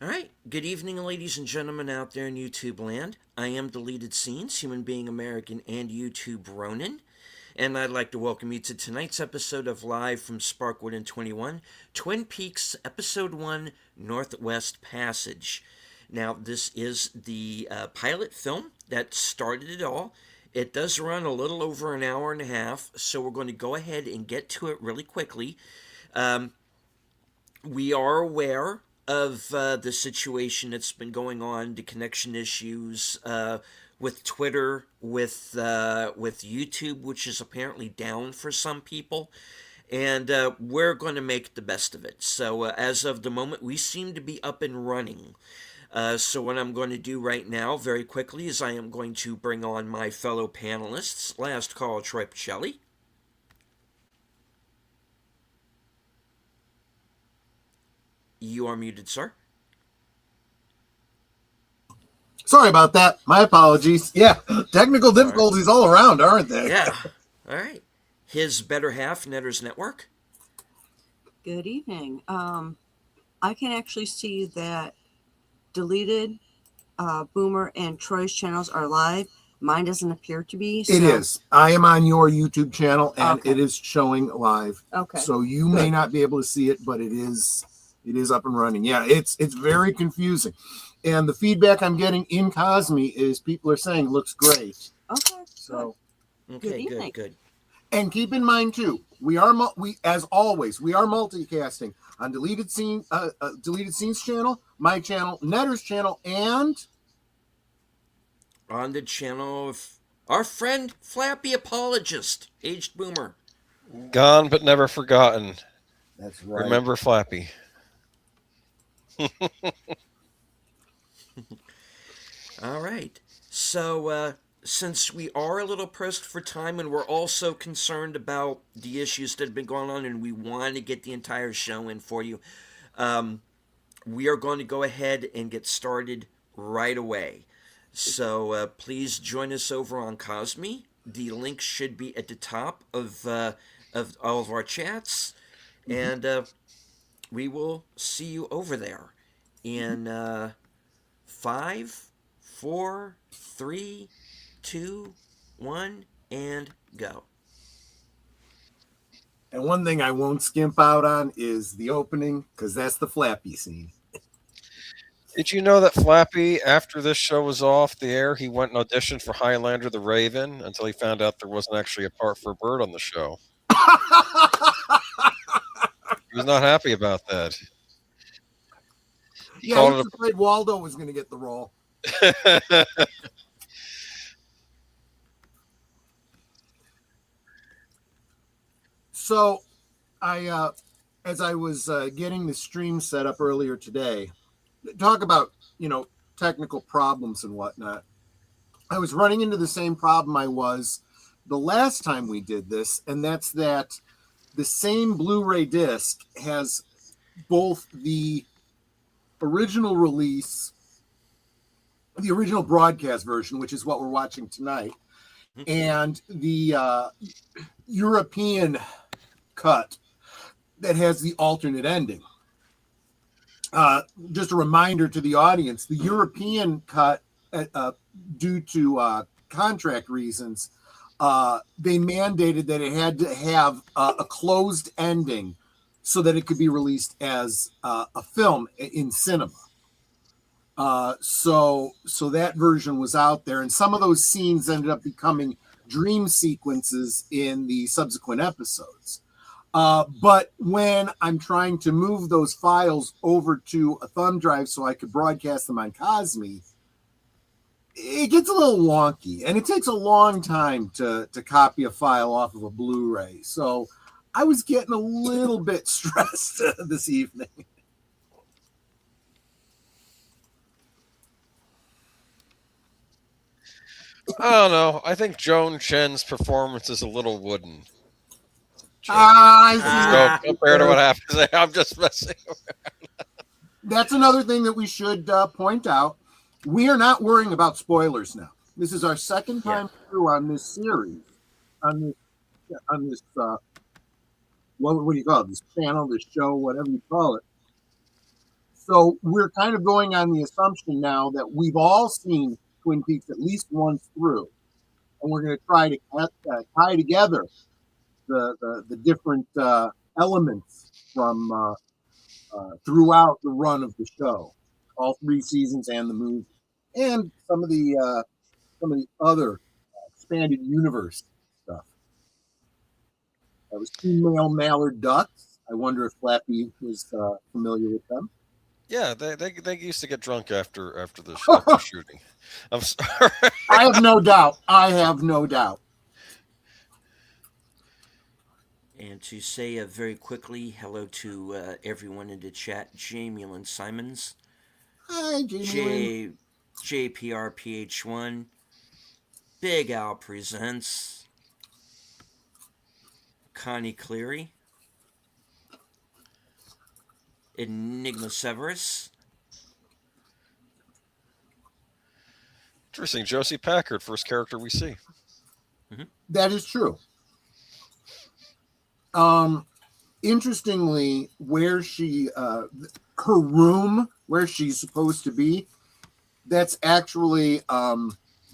All right. Good evening, ladies and gentlemen out there in YouTube land. I am Deleted Scenes, human being American and YouTube Ronin. And I'd like to welcome you to tonight's episode of Live from Sparkwood and 21, Twin Peaks, Episode 1, Northwest Passage. Now, this is the pilot film that started it all. It does run a little over an hour and a half, so we're going to go ahead and get to it really quickly. Um, we are aware of the situation that's been going on, the connection issues with Twitter, with YouTube, which is apparently down for some people, and we're going to make the best of it. So as of the moment, we seem to be up and running. So what I'm going to do right now, very quickly, is I am going to bring on my fellow panelists. Last call, Troy Pacelli. You are muted, sir. Sorry about that. My apologies. Yeah, technical difficulties all around, aren't they? Yeah. All right. His better half, Netters Network. Good evening. I can actually see that Deleted, Boomer, and Troy's channels are live. Mine doesn't appear to be. So. It is. I am on your YouTube channel, and Okay. it is showing live. Okay. So you may not be able to see it, but it is up and running. Yeah, it's very confusing. And the feedback I'm getting in Cosme is people are saying it looks great. Okay. So Okay, good. And keep in mind too, we as always we are multicasting on Deleted Scenes channel, my channel, Netter's channel, and on the channel of our friend Flappy Apologist, Aged Boomer. Gone but never forgotten. That's right. Remember Flappy. All right. So, since we are a little pressed for time and we're also concerned about the issues that have been going on and we want to get the entire show in for you, we are going to go ahead and get started right away. So please join us over on Cosme. The link should be at the top of all of our chats, and we will see you over there in 5, 4, 3, 2, 1, and go. And one thing I won't skimp out on is the opening, because that's the Flappy scene. Did you know that Flappy, after this show was off the air, he went and auditioned for Highlander the Raven until he found out there wasn't actually a part for a bird on the show? He was not happy about that. He was afraid Waldo was going to get the role. So, as I was getting the stream set up earlier today, talk about, technical problems and whatnot. I was running into the same problem I was the last time we did this, and that's that the same Blu-ray disc has both the original release, the original broadcast version, which is what we're watching tonight, and the European cut that has the alternate ending. Just a reminder to the audience, the European cut, due to contract reasons, they mandated that it had to have a closed ending so that it could be released as a film in cinema. So that version was out there, and some of those scenes ended up becoming dream sequences in the subsequent episodes. But when I'm trying to move those files over to a thumb drive so I could broadcast them on Cosme, it gets a little wonky, and it takes a long time to copy a file off of a Blu-ray. So I was getting a little bit stressed this evening. I don't know. I think Joan Chen's performance is a little wooden. I see. Compared to what happens, I'm just messing around. That's another thing that we should point out. We are not worrying about spoilers now. This is our second time through on this series, on this what do you call it? This channel, this show, whatever you call it. So we're kind of going on the assumption now that we've all seen Twin Peaks at least once through, and we're going to try to tie together the different elements from throughout the run of the show, all 3 seasons and the movie, and some of the other expanded universe stuff. That was female mallard ducks. I wonder if Flappy was familiar with them. Yeah, they used to get drunk after the shooting. I'm sorry. I have no doubt. And to say very quickly hello to everyone in the chat, Jamie Lynn Simons, Hi, Jamie. JPRPH1, Big Al Presents, Connie Cleary, Enigma Severus. Interesting. Josie Packard, first character we see. That is true. Interestingly, where she her room where she's supposed to be, that's actually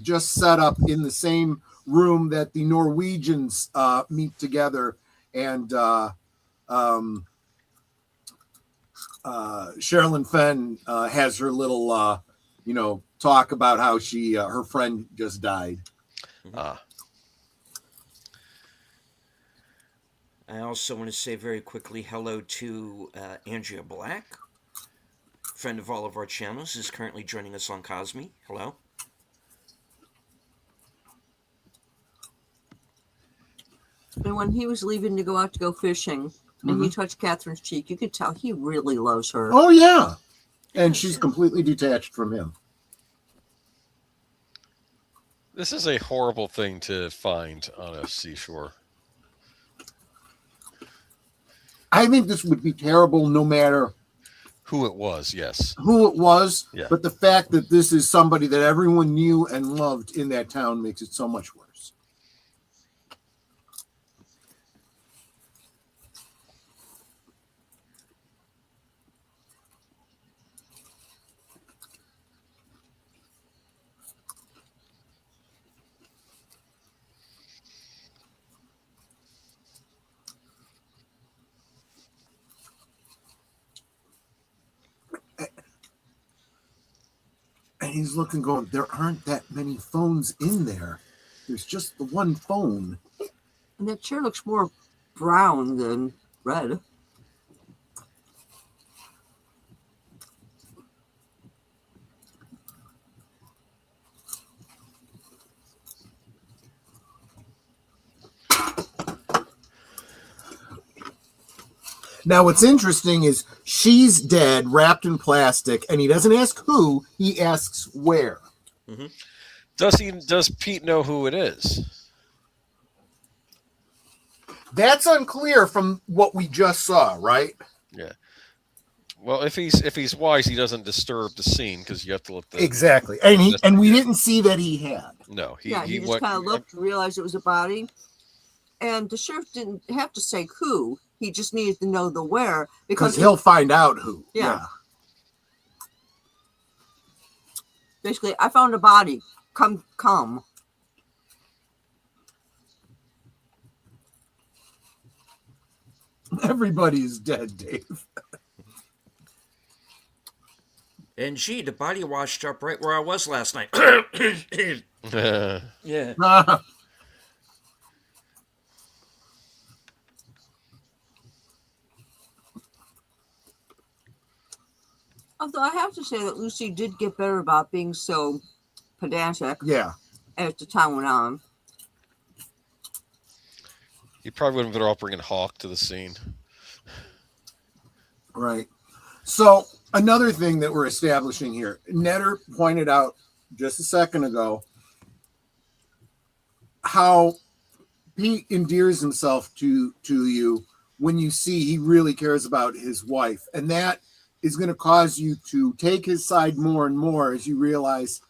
just set up in the same room that the Norwegians meet together, and Sherilyn Fenn has her little talk about how she her friend just died. I also want to say very quickly hello to Andrea Black, friend of all of our channels, is currently joining us on Cosme. Hello. And when he was leaving to go out to go fishing, and he touched Catherine's cheek, you could tell he really loves her. Oh, yeah. And she's completely detached from him. This is a horrible thing to find on a seashore. I think this would be terrible no matter who it was, yes. Who it was, yeah. But the fact that this is somebody that everyone knew and loved in that town makes it so much worse. And he's looking, going, there aren't that many phones in there. There's just the one phone. And that chair looks more brown than red. Now, what's interesting is she's dead, wrapped in plastic, and he doesn't ask who, he asks where. Mm-hmm. Does Pete know who it is? That's unclear from what we just saw, right? Yeah. Well, if he's wise, he doesn't disturb the scene because you have to let the exactly. And we didn't see that he had. No, he just kind of looked, realized it was a body, and the sheriff didn't have to say who. He just needed to know the where because he'll find out who. Yeah. Basically, I found a body. Come. Everybody's dead, Dave. And gee, the body washed up right where I was last night. Yeah. Although I have to say that Lucy did get better about being so pedantic. Yeah. As the time went on. You probably would have been better off bringing Hawk to the scene. Right. So another thing that we're establishing here, Netter pointed out just a second ago how Pete endears himself to you when you see he really cares about his wife. And that is going to cause you to take his side more and more as you realize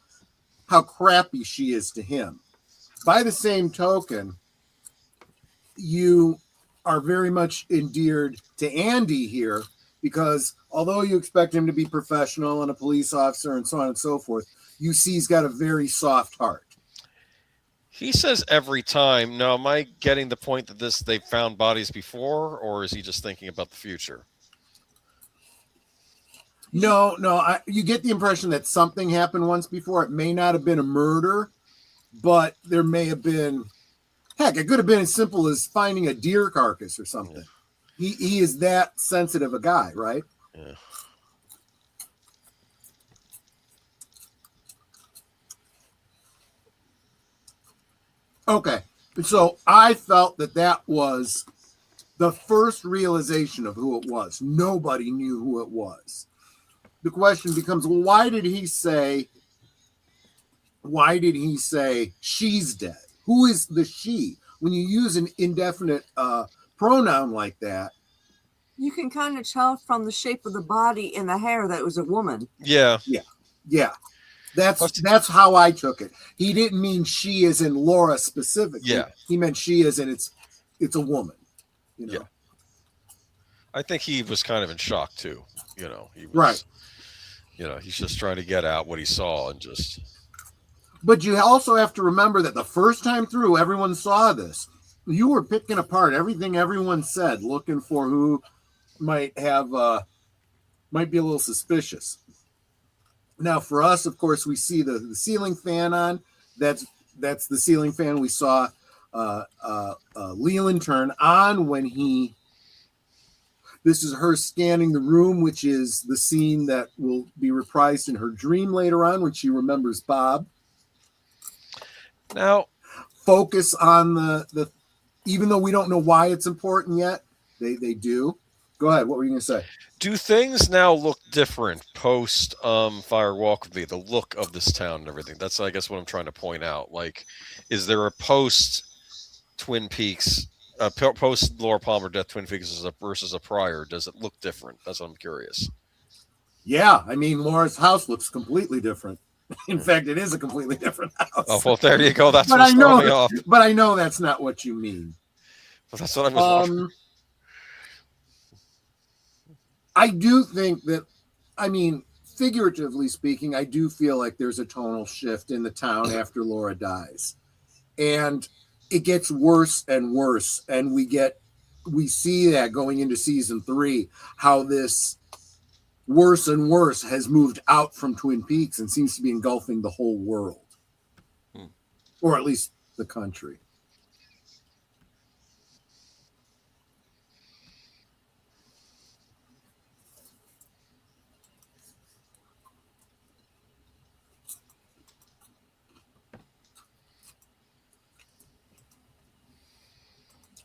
how crappy she is to him. By the same token, you are very much endeared to Andy here because although you expect him to be professional and a police officer and so on and so forth, you see he's got a very soft heart. He says every time. Now, am I getting the point that they found bodies before, or is he just thinking about the future? No, you get the impression that something happened once before. It may not have been a murder, but there may have been, heck, it could have been as simple as finding a deer carcass or something. Yeah. He is that sensitive a guy, right? Yeah. Okay, so I felt that was the first realization of who it was. Nobody knew who it was. The question becomes, why did he say she's dead? Who is the she? When you use an indefinite pronoun like that, you can kind of tell from the shape of the body and the hair that it was a woman. Yeah. That's how I took it. He didn't mean she as in Laura specifically. Yeah. He meant she as in it's a woman. You know? Yeah. I think he was kind of in shock too. He was, right. He's just trying to get out what he saw and just. But you also have to remember that the first time through, everyone saw this. You were picking apart everything everyone said, looking for who might be a little suspicious. Now, for us, of course, we see the ceiling fan on. That's the ceiling fan we saw Leland turn on when he. This is her scanning the room, which is the scene that will be reprised in her dream later on when she remembers Bob. Now, focus on the even though we don't know why it's important yet, they do. Go ahead. What were you going to say? Do things now look different post Fire Walk with Me? The look of this town and everything. That's, I guess, what I'm trying to point out. Like, is there a post Twin Peaks, post Laura Palmer death Twin Peaks versus a prior? Does it look different? That's what I'm curious. Yeah, I mean, Laura's house looks completely different. In fact, it is a completely different house. Oh, well, there you go. That's what started me off. But I know that's not what you mean. Well, that's what I was wondering. I do think that, I mean, figuratively speaking, I do feel like there's a tonal shift in the town after Laura dies. And it gets worse and worse. And we see that going into season 3, how this worse and worse has moved out from Twin Peaks and seems to be engulfing the whole world. Or at least the country.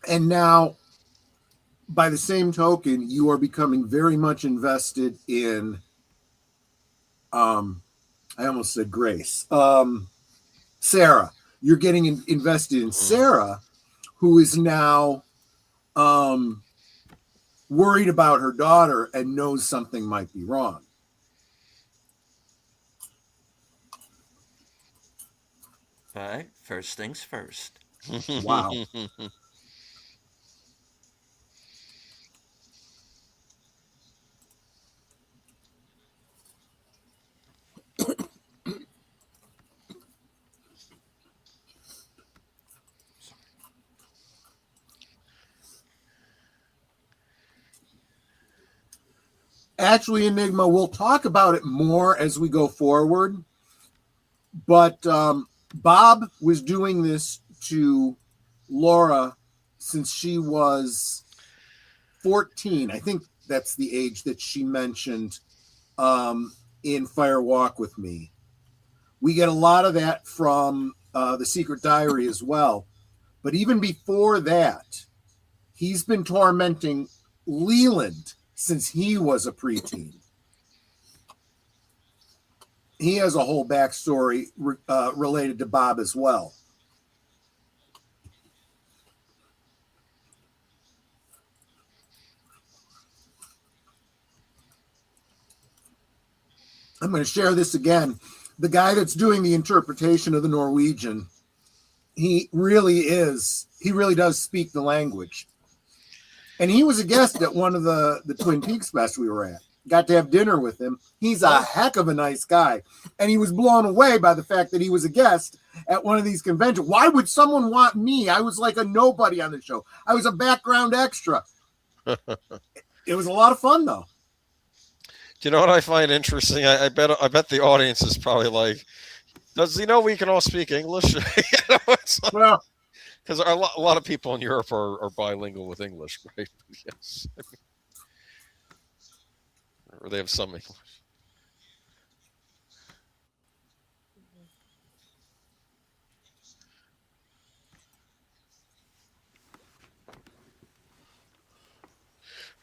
And now, by the same token, you are becoming very much invested in, I almost said Grace, Sarah. You're getting invested in Sarah, who is now worried about her daughter and knows something might be wrong. All right, first things first. Wow. Actually, Enigma, we'll talk about it more as we go forward. But Bob was doing this to Laura since she was 14. I think that's the age that she mentioned in Fire Walk with Me. We get a lot of that from The Secret Diary as well. But even before that, he's been tormenting Leland since he was a preteen. He has a whole backstory related to Bob as well. I'm going to share this again. The guy that's doing the interpretation of the Norwegian, he really does speak the language. And he was a guest at one of the Twin Peaks fests we were at. Got to have dinner with him. He's a heck of a nice guy. And he was blown away by the fact that he was a guest at one of these conventions. Why would someone want me? I was like a nobody on the show. I was a background extra. It was a lot of fun, though. Do you know what I find interesting? I bet the audience is probably like, does he know we can all speak English? Well, because a lot of people in Europe are bilingual with English, right? Yes. Or they have some English.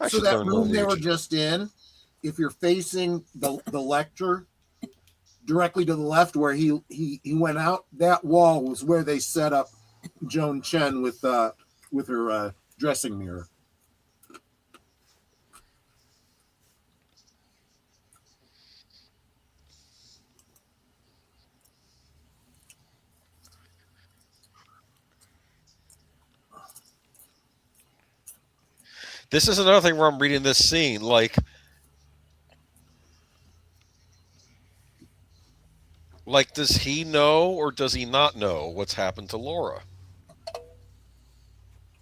so that room they were just in, if you're facing the lecture directly to the left where he went out, that wall was where they set up Joan Chen with her dressing mirror. This is another thing where I'm reading this scene. Like, does he know or does he not know what's happened to Laura?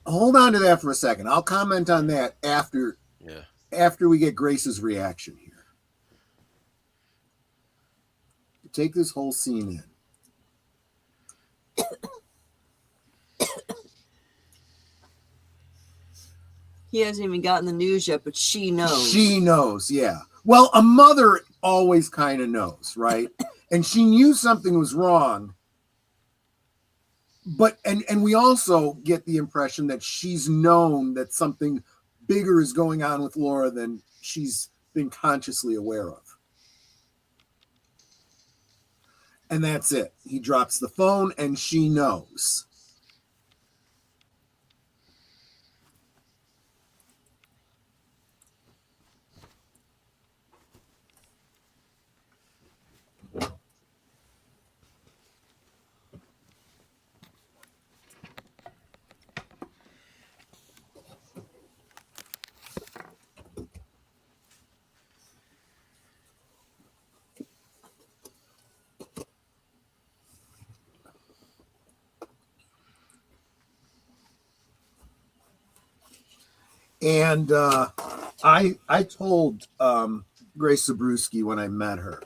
Hold on to that for a second. I'll comment on that after we get Grace's reaction here. Take this whole scene in. He hasn't even gotten the news yet, but she knows. She knows, yeah. Well, a mother always kind of knows, right? And she knew something was wrong. But and we also get the impression that she's known that something bigger is going on with Laura than she's been consciously aware of. And that's it. He drops the phone and she knows. And I told Grace Zabruski when I met her,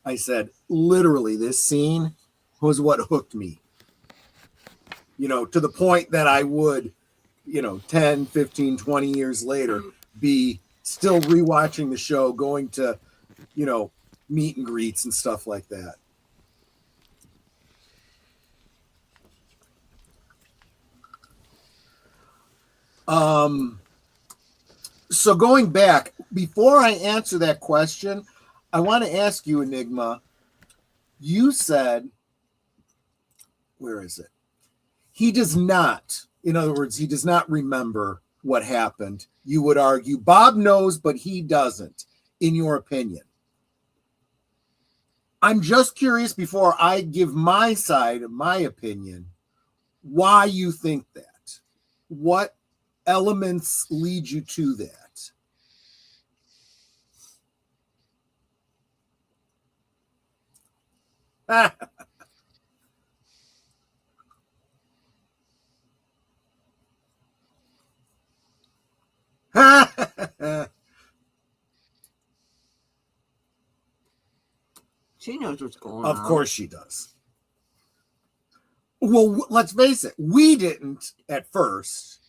I said, literally, this scene was what hooked me. You know, to the point that I would, 10, 15, 20 years later, be still rewatching the show, going to, meet and greets and stuff like that. So going back, before I answer that question, I want to ask you, Enigma, you said, where is it? He does not, in other words, he does not remember what happened. You would argue Bob knows, but he doesn't, in your opinion. I'm just curious, before I give my side of my opinion, why you think that. What elements lead you to that? She knows what's going on. Of course she does. Well, let's face it. We didn't at first.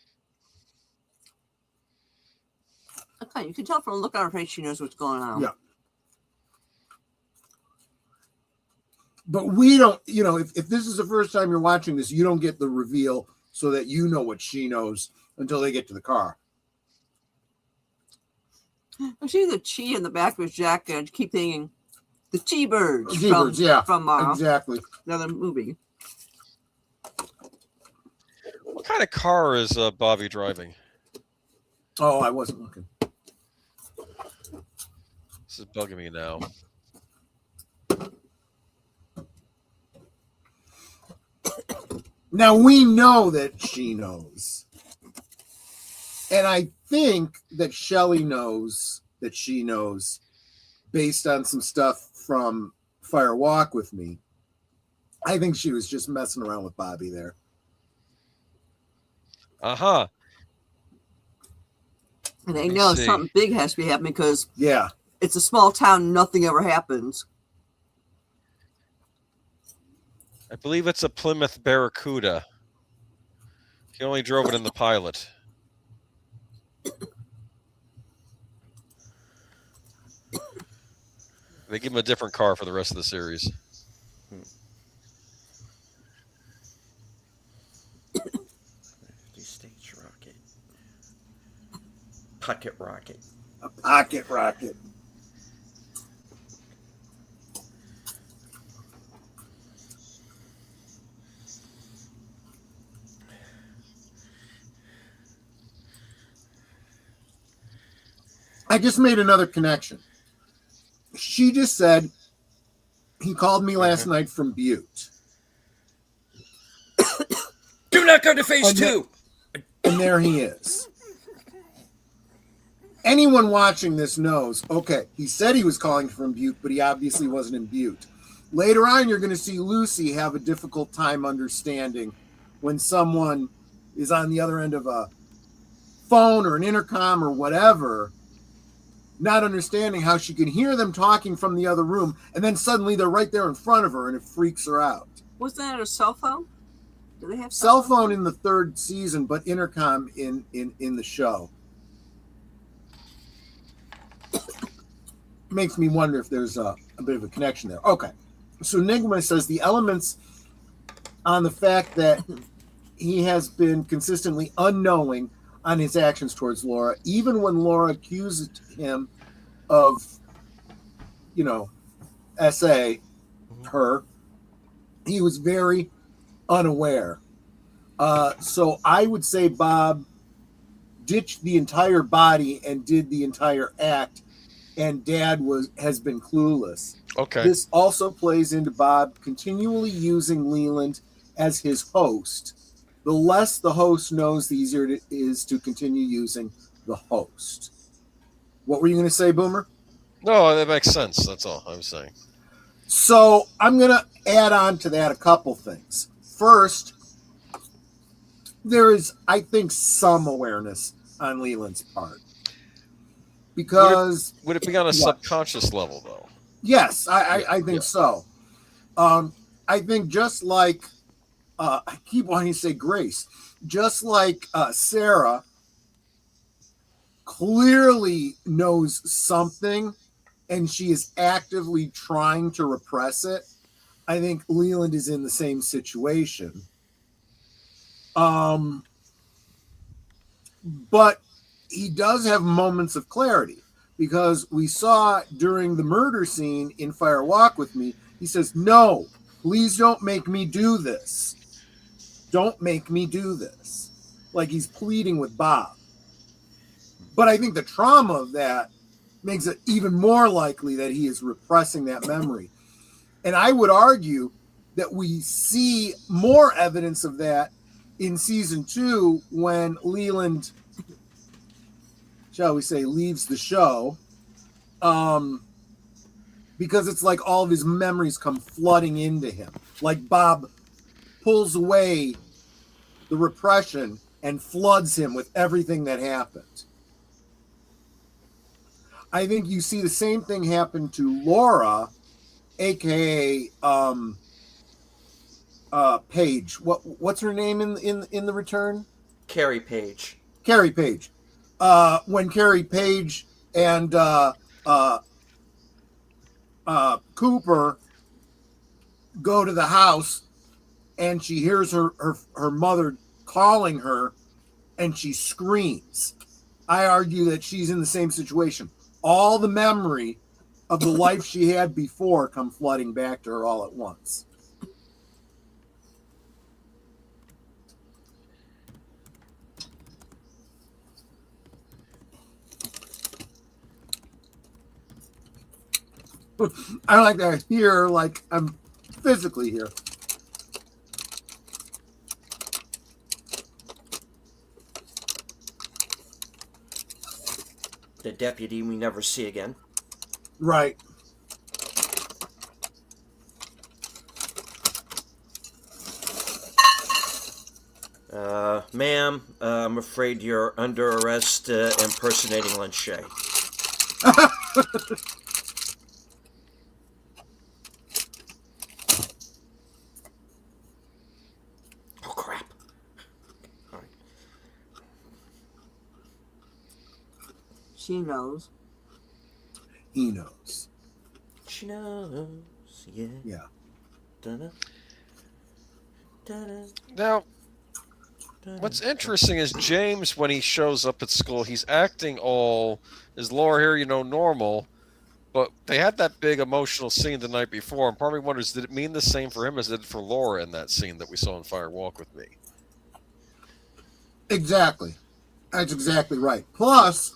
Okay, you can tell from the look on her face she knows what's going on. Yeah. But we don't, if this is the first time you're watching this, you don't get the reveal so that you know what she knows until they get to the car. I see the chi in the back of his jacket. I keep thinking the T-Birds from exactly another movie. What kind of car is Bobby driving? Oh, I wasn't looking. This is bugging me now. Now we know that she knows. And I think that Shelley knows that she knows, based on some stuff from Fire Walk with Me. I think she was just messing around with Bobby there. And they know something big has to be happening because it's a small town. Nothing ever happens. I believe it's a Plymouth Barracuda. He only drove it in the pilot. They give him a different car for the rest of the series. Stage rocket. Pocket rocket. A pocket rocket. I just made another connection. She just said, he called me last night from Butte. Do not go to phase 2. And there he is. Anyone watching this knows, okay, he said he was calling from Butte, but he obviously wasn't in Butte. Later on, you're going to see Lucy have a difficult time understanding when someone is on the other end of a phone or an intercom or whatever, not understanding how she can hear them talking from the other room, and then suddenly they're right there in front of her, and it freaks her out. Was that a cell phone? Do they have cell phone in the 3rd season, but intercom in the show? Makes me wonder if there's a bit of a connection there. Okay, so Enigma says the elements on the fact that he has been consistently unknowing on his actions towards Laura, even when Laura accused him of, her, he was very unaware. So I would say Bob ditched the entire body and did the entire act, and Dad has been clueless. Okay. This also plays into Bob continually using Leland as his host. The less the host knows, the easier it is to continue using the host. What were you going to say, Boomer? No, that makes sense. That's all I was saying. So I'm going to add on to that a couple things. First, there is, I think, some awareness on Leland's part. Because... Would it be on a subconscious level, though? Yes, I think so. I think just like... I keep wanting to say Grace. Just like Sarah clearly knows something and she is actively trying to repress it, I think Leland is in the same situation. But he does have moments of clarity, because we saw during the murder scene in Fire Walk with Me, he says, no, please don't make me do this. Don't make me do this. Like he's pleading with Bob. But I think the trauma of that makes it even more likely that he is repressing that memory. And I would argue that we see more evidence of that in season 2 when Leland, shall we say, leaves the show. Because it's like all of his memories come flooding into him. Like Bob pulls away the repression and floods him with everything that happened. I think you see the same thing happen to Laura, aka Paige. What's her name in the return? Carrie Page. Carrie Page. When Carrie Page and Cooper go to the house, and she hears her mother calling her, and she screams. I argue that she's in the same situation. All the memory of the life she had before come flooding back to her all at once. I like that here, like I'm physically here. the deputy we never see again. Right. Ma'am, I'm afraid you're under arrest impersonating Lynn Shay. Oh, crap. All right. She knows. He knows. She knows, yeah. Yeah. Da-da. Da-da. Now, Da-da. what's interesting is James, when he shows up at school, he's acting all, is Laura here, normal, but they had that big emotional scene the night before, and part of me wonders, did it mean the same for him as it did for Laura in that scene that we saw in Fire Walk with Me? Exactly. That's exactly right. Plus,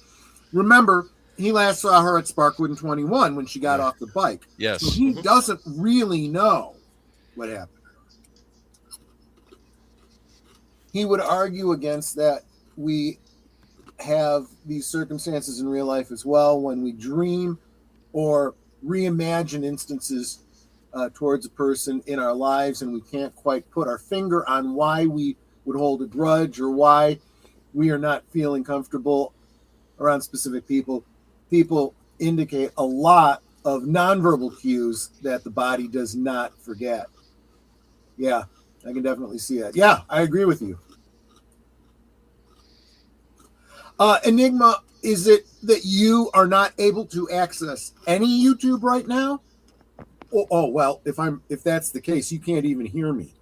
remember, he last saw her at Sparkwood in 21 when she got off the bike. Yes. So he doesn't really know what happened. He would argue against that. We have these circumstances in real life as well when we dream or reimagine instances towards a person in our lives, and we can't quite put our finger on why we would hold a grudge or why we are not feeling comfortable around specific people. People indicate a lot of nonverbal cues that the body does not forget. Yeah, I can definitely see that. Yeah, I agree with you. Enigma, is it that you are not able to access any YouTube right now? Oh well, if that's the case, you can't even hear me.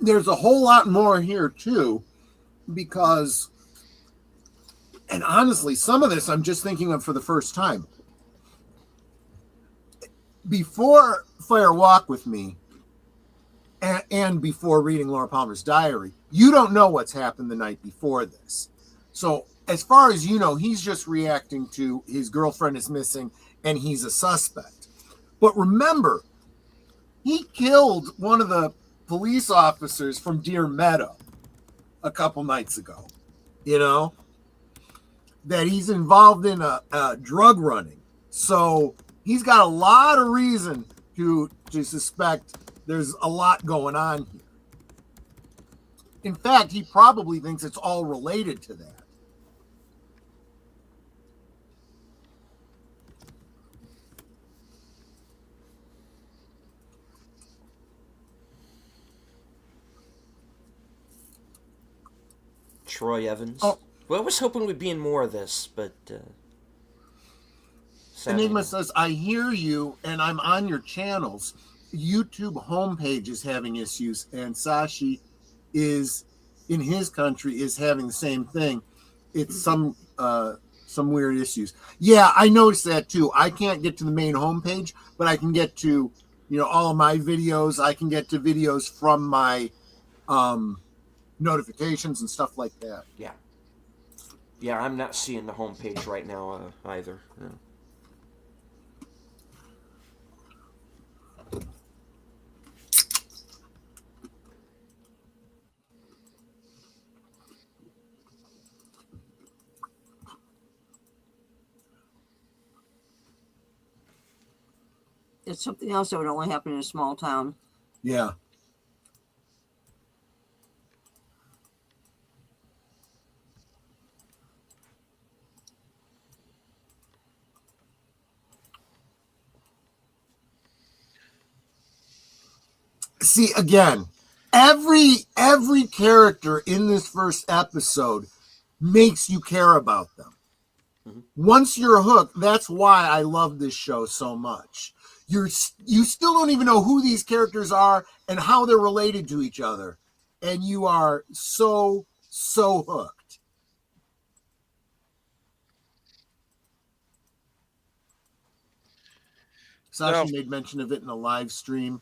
There's a whole lot more here too, because, and honestly, some of this I'm just thinking of for the first time. Before Fire Walk with Me, and before reading Laura Palmer's diary, you don't know what's happened the night before this. So as far as you know, he's just reacting to his girlfriend is missing and he's a suspect. But remember, he killed one of the police officers from Deer Meadow a couple nights ago. That he's involved in a drug running. So he's got a lot of reason to suspect there's a lot going on here. In fact, he probably thinks it's all related to that. Troy Evans. Oh. Well, I was hoping we'd be in more of this, but sadly Enigma no. says, I hear you, and I'm on your channels. YouTube homepage is having issues, and Sashi is, in his country, is having the same thing. It's some weird issues. Yeah, I noticed that too. I can't get to the main homepage, but I can get to, all of my videos. I can get to videos from my notifications and stuff like that. Yeah, I'm not seeing the homepage right now either. No. It's something else that would only happen in a small town. Yeah. See, again, every character in this first episode makes you care about them. Mhm. Once you're hooked, that's why I love this show so much. You still don't even know who these characters are and how they're related to each other, and you are so hooked. Sasha No. made mention of it in a live stream.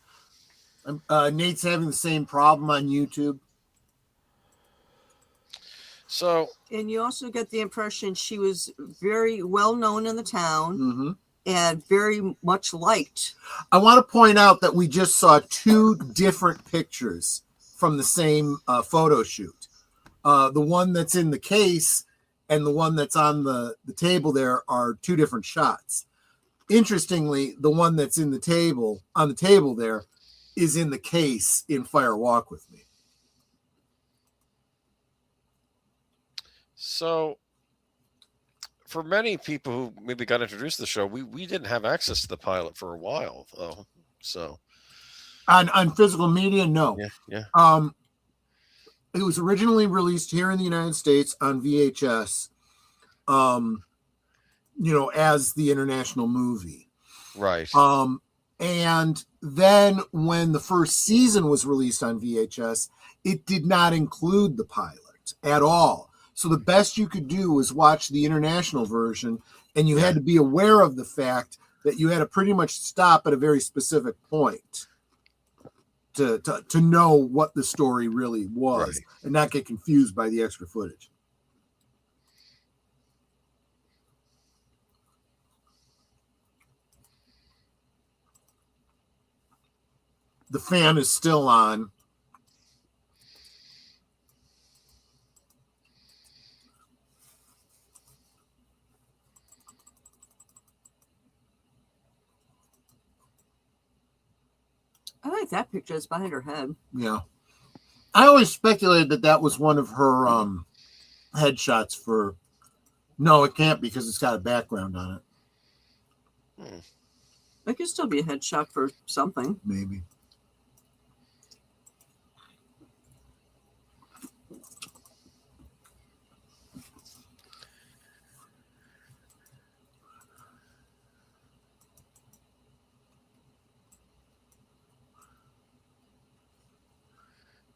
Nate's having the same problem on YouTube. So, And you also get the impression she was very well known in the town Mm-hmm. and very much liked. I want to point out that we just saw two different pictures from the same photo shoot. The one that's in the case and the one that's on the table there are two different shots. Interestingly, the one that's on the table there is in the case in Fire Walk with Me. So, for many people who maybe got introduced to the show, we didn't have access to the pilot for a while, though. So, On physical media, no. yeah. It was originally released here in the United States on VHS, as the international movie. Right. And then when the first season was released on VHS, it did not include the pilot at all. So the best you could do was watch the international version, and you had to be aware of the fact that you had to pretty much stop at a very specific point to know what the story really was, and not get confused by the extra footage. The fan is still on. I like that picture. It's behind her head. Yeah. I always speculated that was one of her headshots for... No, it can't, because it's got a background on it. It could still be a headshot for something. Maybe.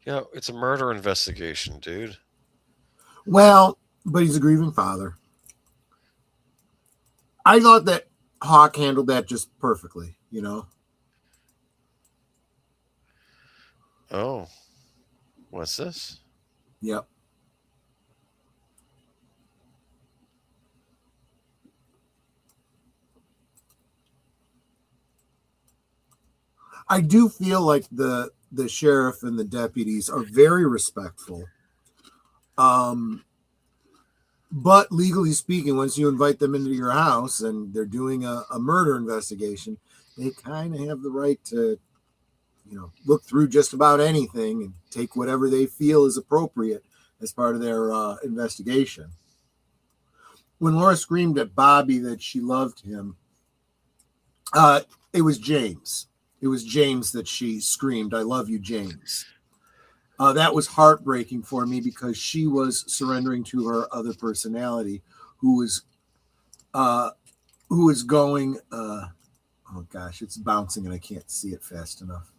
Yeah, it's a murder investigation, dude. Well, but he's a grieving father. I thought that Hawk handled that just perfectly, Oh. What's this? Yep. I do feel like the sheriff and the deputies are very respectful. But legally speaking, once you invite them into your house and they're doing a murder investigation, they kind of have the right to, look through just about anything and take whatever they feel is appropriate as part of their investigation. When Laura screamed at Bobby that she loved him, it was James. It was James that she screamed, "I love you, James." That was heartbreaking for me because she was surrendering to her other personality, who was going. Oh gosh, it's bouncing and I can't see it fast enough.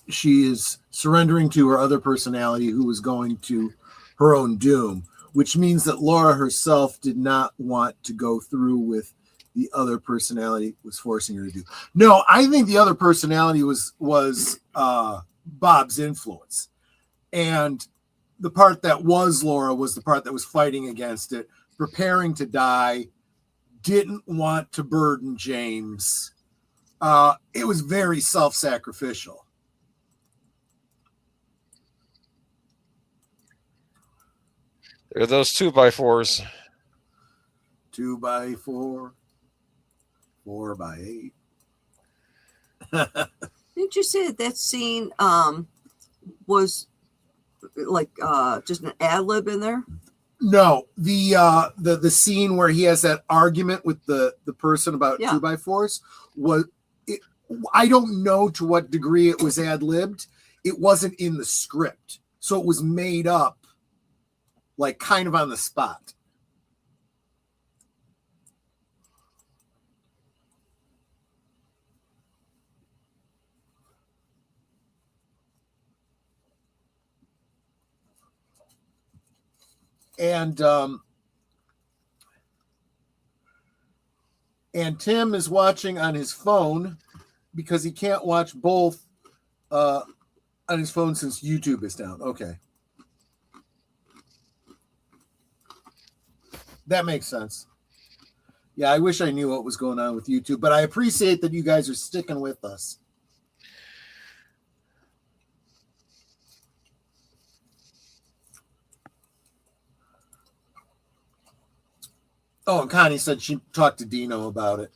She is surrendering to her other personality, who was going to her own doom, which means that Laura herself did not want to go through with the other personality was forcing her to do. No, I think the other personality was Bob's influence. And the part that was Laura was the part that was fighting against it, preparing to die, didn't want to burden James. It was very self-sacrificial. There are those 2x4s. 2x4, 4x8. Didn't you say that scene was like just an ad lib in there? No, the scene where he has that argument with the person about 2x4s was. I don't know to what degree it was ad libbed. It wasn't in the script, so it was made up, like kind of on the spot. And And Tim is watching on his phone because he can't watch both on his phone since YouTube is down. Okay. That makes sense. Yeah, I wish I knew what was going on with YouTube, but I appreciate that you guys are sticking with us. Oh, and Connie said she talked to Dino about it.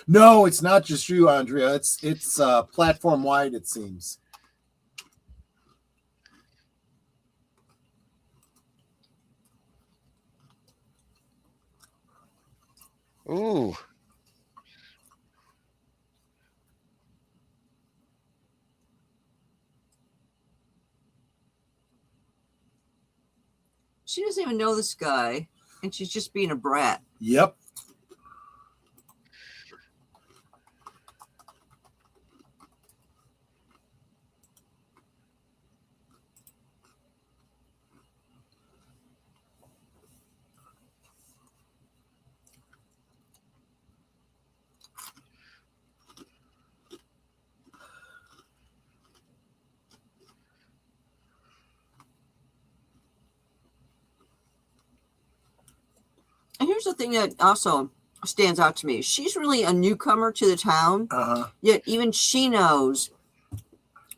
No, it's not just you, Andrea. It's platform wide, it seems. Ooh. She doesn't even know this guy, and she's just being a brat. Yep. And here's the thing that also stands out to me. She's really a newcomer to the town, yet even she knows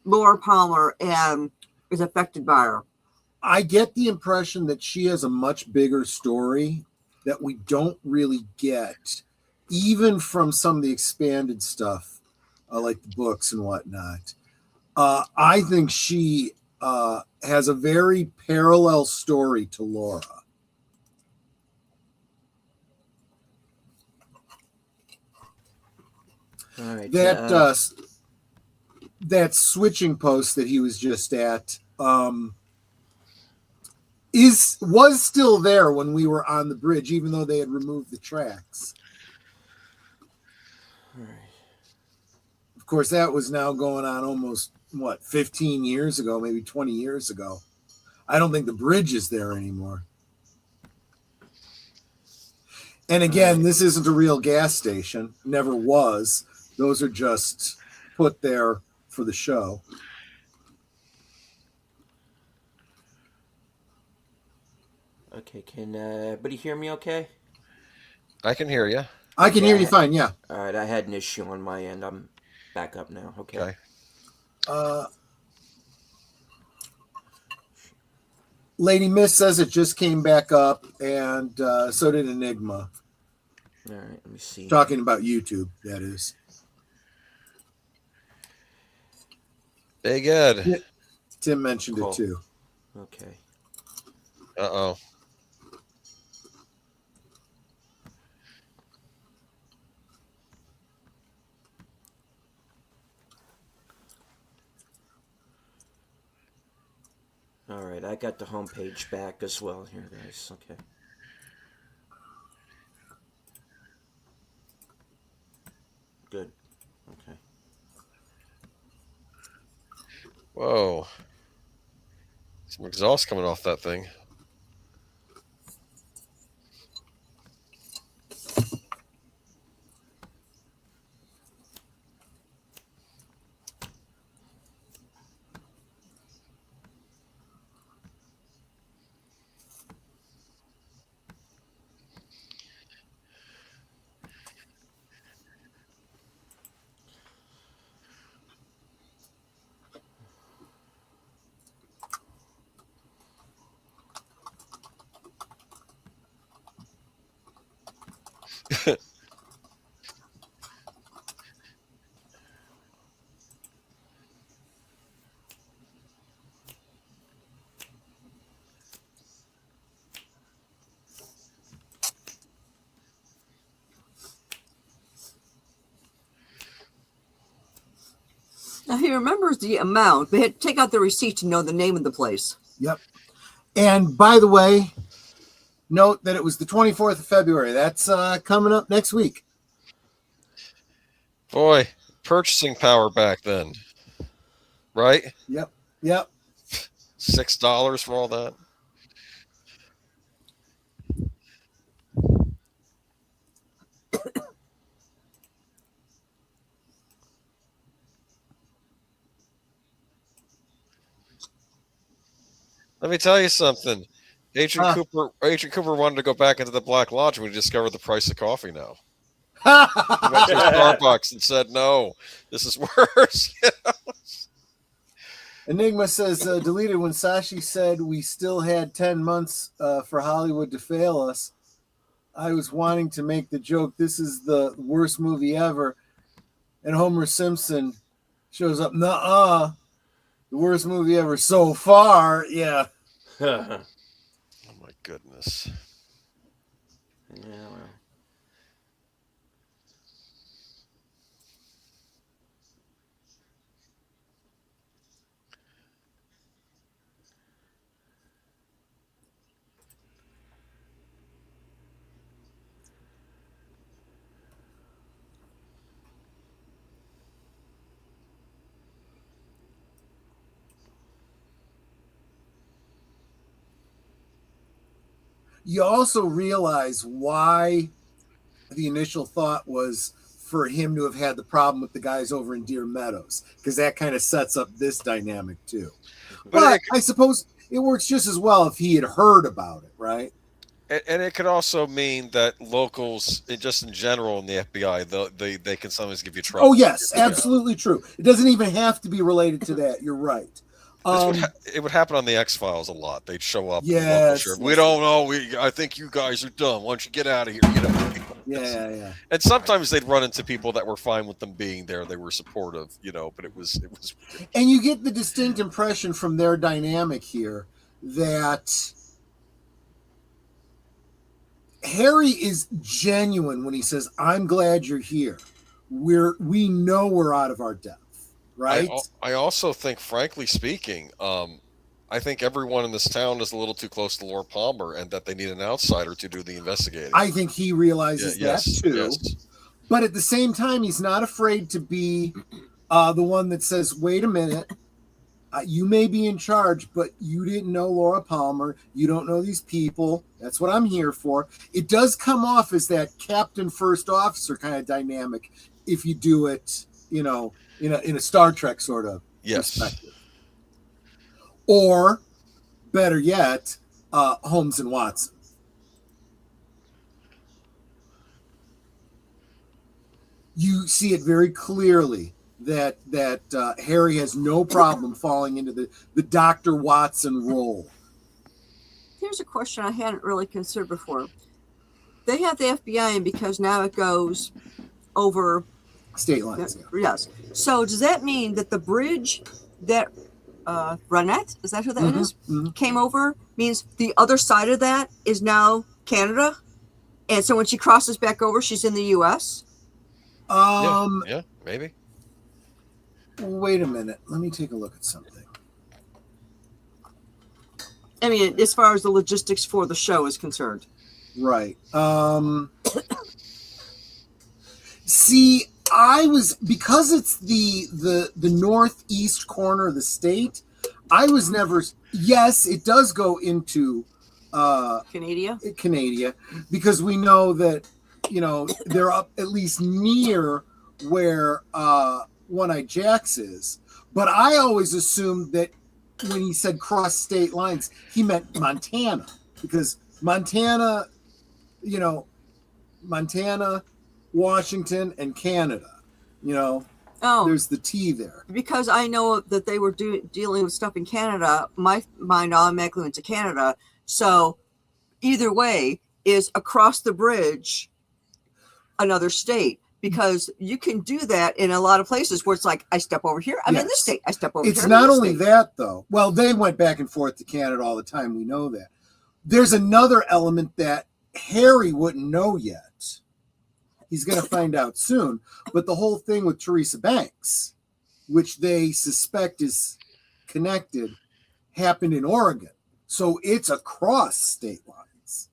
Laura Palmer is affected by her. I get the impression that she has a much bigger story that we don't really get, even from some of the expanded stuff, like the books and whatnot. I think she has a very parallel story to Laura. All right. That switching post that he was just at was still there when we were on the bridge, even though they had removed the tracks. All right. Of course, that was now going on almost 15 years ago, maybe 20 years ago. I don't think the bridge is there anymore. And again, this isn't a real gas station. Never was. Those are just put there for the show. Okay, can everybody hear me okay? I can hear you. I can hear you fine, yeah. All right, I had an issue on my end. I'm back up now. Okay. Lady Miss says it just came back up, and so did Enigma. All right, let me see. Talking about YouTube, that is. Big Ed. Tim mentioned Cool. it too. Okay. Uh-oh. All right, I got the homepage back as well here, guys. Okay. Good. Okay. Whoa. Some exhaust coming off that thing. Now he remembers the amount, but he had to take out the receipt to know the name of the place. Yep. And by the way, note that it was the 24th of February. That's coming up next week. Boy, purchasing power back then. Right? Yep. $6 for all that. Let me tell you something. Agent Cooper wanted to go back into the Black Lodge when he discovered the price of coffee now. He went to Starbucks and said, no, this is worse. Enigma says, deleted when Sashi said we still had 10 months for Hollywood to fail us. I was wanting to make the joke, this is the worst movie ever. And Homer Simpson shows up, nuh-uh, the worst movie ever so far. Yeah. Oh, my goodness. Yeah, well. You also realize why the initial thought was for him to have had the problem with the guys over in Deer Meadows, because that kind of sets up this dynamic too. But I suppose it works just as well if he had heard about it, right? And it could also mean that locals, just in general in the FBI, they can sometimes give you trouble. Oh, yes, absolutely true. It doesn't even have to be related to that. You're right. It would happen on the X-Files a lot. They'd show up. Yes. We don't know. I think you guys are dumb. Why don't you get out of here? Yeah. And sometimes they'd run into people that were fine with them being there. They were supportive, but it was. And you get the distinct impression from their dynamic here that Harry is genuine when he says, I'm glad you're here. We know we're out of our depth. Right. I also think, frankly speaking, I think everyone in this town is a little too close to Laura Palmer, and that they need an outsider to do the investigating. I think he realizes that too. Yes. But at the same time, he's not afraid to be the one that says, "Wait a minute, you may be in charge, but you didn't know Laura Palmer. You don't know these people. That's what I'm here for." It does come off as that captain first officer kind of dynamic if you do it, in a Star Trek sort of perspective. Or, better yet, Holmes and Watson. You see it very clearly that Harry has no problem falling into the Dr. Watson role. Here's a question I hadn't really considered before. They have the FBI in because now it goes over state lines. Yes. So does that mean that the bridge that Ronette, is that who that is? Mm-hmm. Came over means the other side of that is now Canada? And so when she crosses back over, she's in the U.S.? Yeah, maybe. Wait a minute. Let me take a look at something. I mean, as far as the logistics for the show is concerned. Right. See, because it's the northeast corner of the state, I was never, yes, it does go into Canada, because we know that, they're up at least near where One-Eyed Jacks is. But I always assumed that when he said cross state lines, he meant Montana, because Montana, Washington, and Canada, there's the T there. Because I know that they were dealing with stuff in Canada, my mind automatically went to Canada. So either way is across the bridge, another state, because you can do that in a lot of places where it's like, I step over here, I'm in this state, I step over here. It's not only that, though. Well, they went back and forth to Canada all the time. We know that. There's another element that Harry wouldn't know yet. He's going to find out soon. But the whole thing with Teresa Banks, which they suspect is connected, happened in Oregon. So it's across state lines.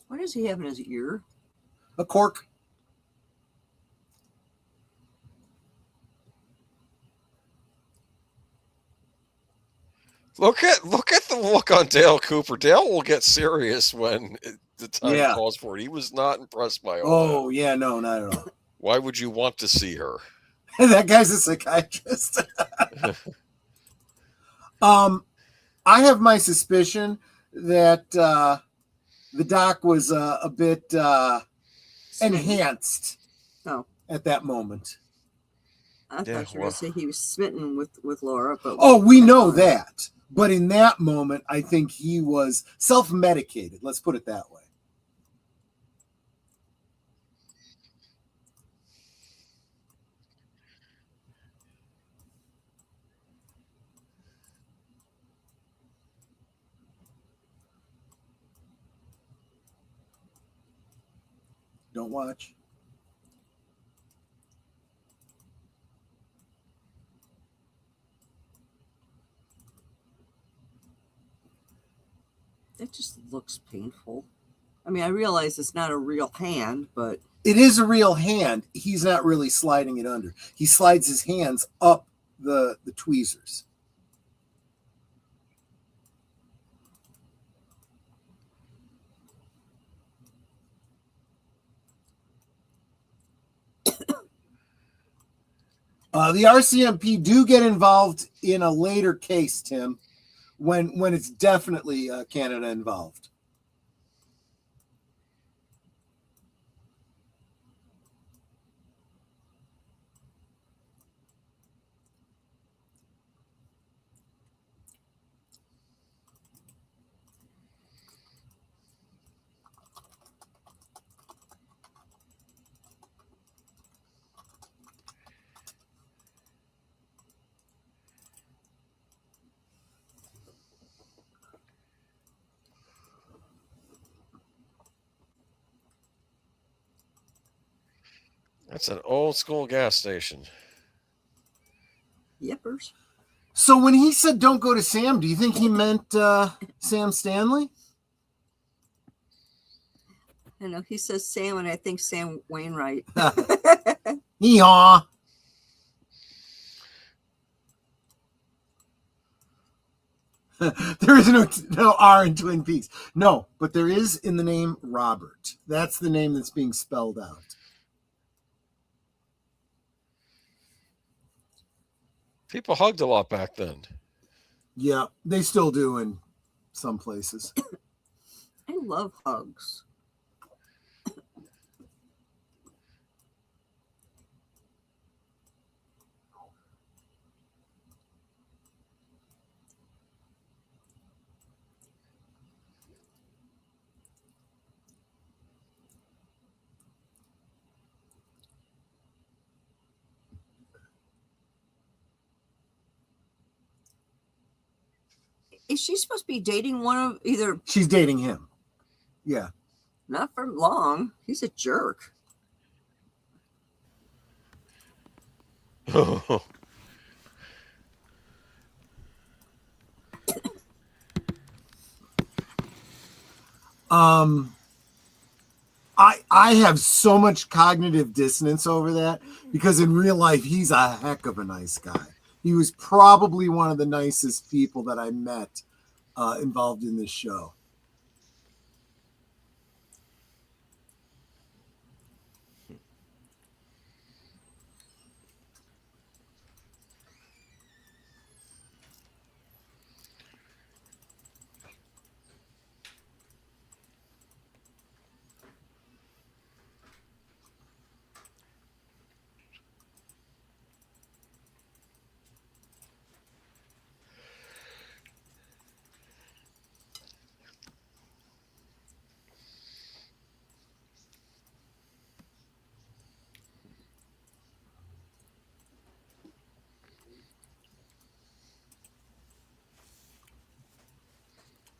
What does he have in his ear? A cork. Look at the look on Dale Cooper. Dale will get serious when the time calls for it. He was not impressed by all that. Yeah, no, not at all. Why would you want to see her? That guy's a psychiatrist. I have my suspicion that the doc was a bit enhanced at that moment. I thought you were going to say he was smitten with Laura. But we know that. But in that moment, I think he was self-medicated. Let's put it that way. Don't watch. It just looks painful. I mean, I realize it's not a real hand, but... It is a real hand. He's not really sliding it under. He slides his hands up the tweezers. The RCMP do get involved in a later case, Tim, when it's definitely Canada involved. That's an old school gas station. Yippers. So when he said don't go to Sam, do you think he meant Sam Stanley? I know he says Sam, and I think Sam Wainwright. Yeehaw. There is no R in Twin Peaks. No, but there is in the name Robert. That's the name that's being spelled out. People hugged a lot back then. Yeah, they still do in some places. I love hugs. Is she supposed to be dating one of either? She's dating him. Yeah. Not for long. He's a jerk. I have so much cognitive dissonance over that because in real life he's a heck of a nice guy. He was probably one of the nicest people that I met involved in this show.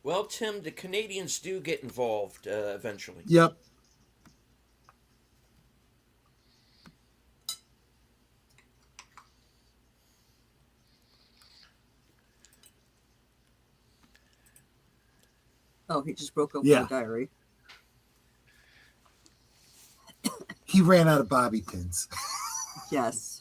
Well, Tim, the Canadians do get involved eventually. Yep. Oh, he just broke open Yeah. the diary. He ran out of bobby pins. Yes.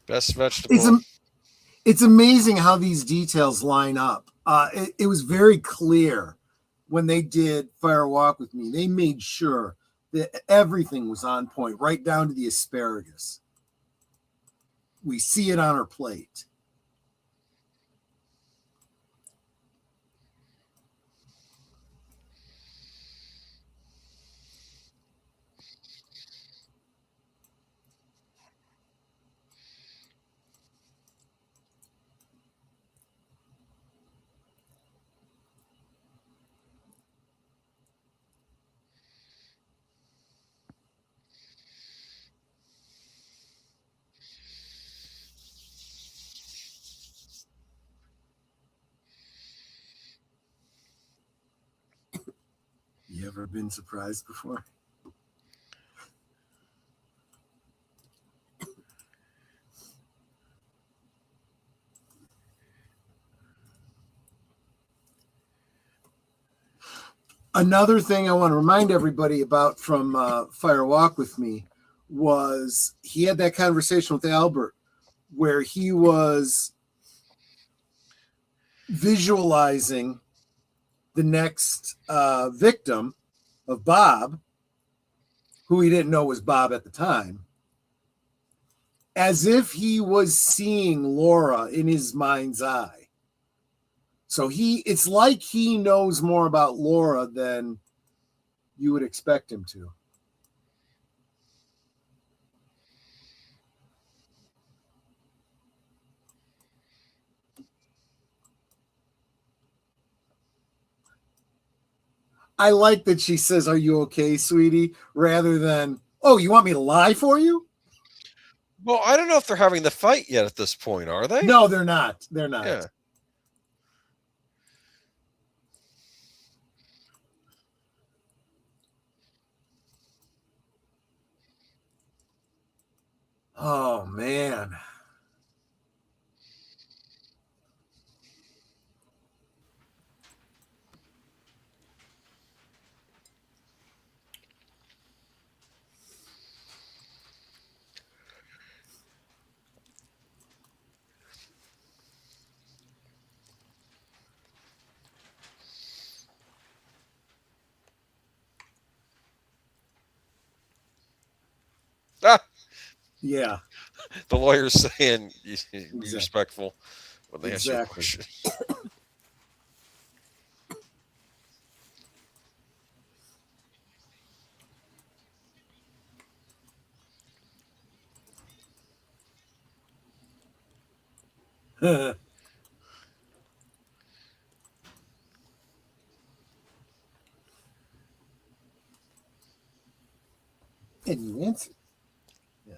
Best vegetable. It's amazing how these details line up It was very clear when they did Fire Walk with Me. They made sure that everything was on point, right down to the asparagus. We see it on her plate. You ever been surprised before? Another thing I want to remind everybody about from Fire Walk with Me was he had that conversation with Albert where he was visualizing the next victim of Bob, who he didn't know was Bob at the time, as if he was seeing Laura in his mind's eye. So it's like he knows more about Laura than you would expect him to. I like that she says, "Are you okay, sweetie?" rather than, "Oh, you want me to lie for you?" Well, I don't know if they're having the fight yet at this point, are they? No, they're not. They're not. Yeah. Oh, man. Ah, Yeah, the lawyer's saying be Exactly. respectful when they ask you a Exactly. question. and you answer. Yeah.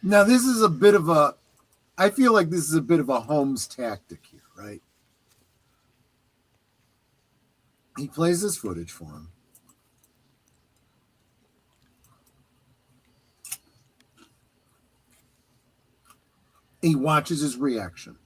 Now, this is a bit of a, I feel like this is a bit of a Holmes tactic here, right? He plays this footage for him. He watches his reaction.